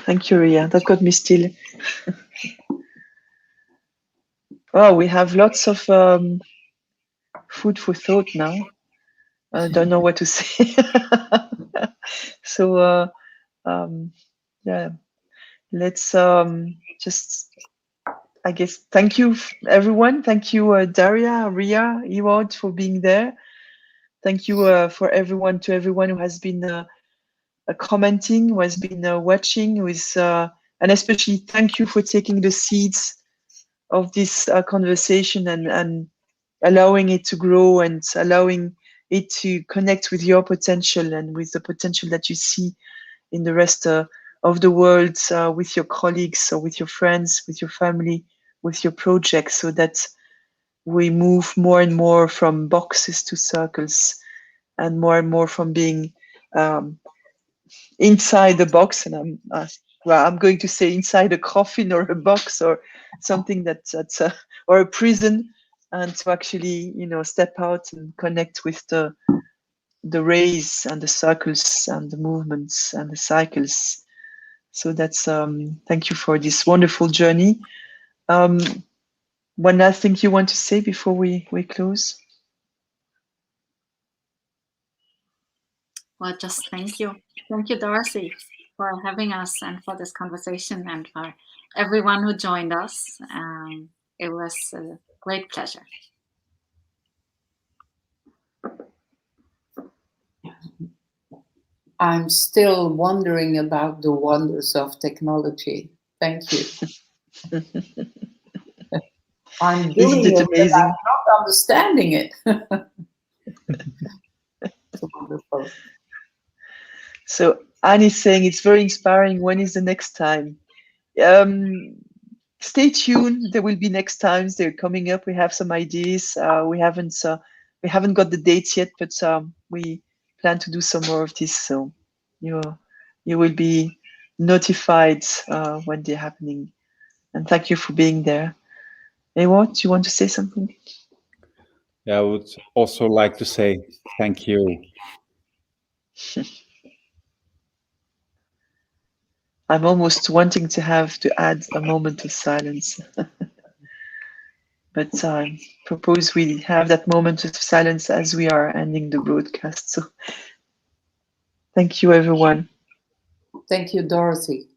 Thank you, Ria. That got me still. Oh, we have lots of food for thought now. I don't know what to say. So, yeah, let's just, I guess, thank you, everyone. Thank you, Daria, Ria, Ewald, for being there. Thank you for everyone who has been commenting, who has been watching, and especially thank you for taking the seeds of this conversation and allowing it to grow and allowing it to connect with your potential and with the potential that you see in the rest of the world, with your colleagues or with your friends, with your family, with your projects, so that we move more and more from boxes to circles and more from being inside the box. And I'm going to say inside a coffin or a box or something that's or a prison, and to actually step out and connect with the rays and the circles and the movements and the cycles. So that's thank you for this wonderful journey. One last thing you want to say before we close? Well, just thank you. Thank you, Dorothy, for having us and for this conversation, and for everyone who joined us. It was a great pleasure. I'm still wondering about the wonders of technology. Thank you. I'm doing Isn't it it, but amazing? I'm not understanding it. It's wonderful. So Anne is saying it's very inspiring. When is the next time? Stay tuned. There will be next times. They're coming up. We have some ideas. We haven't got the dates yet, but we plan to do some more of this. So you will be notified when they're happening. And thank you for being there. Ewa, do you want to say something? Yeah, I would also like to say thank you. I'm almost wanting to add a moment of silence. But I propose we have that moment of silence as we are ending the broadcast. So thank you, everyone. Thank you, Dorothy.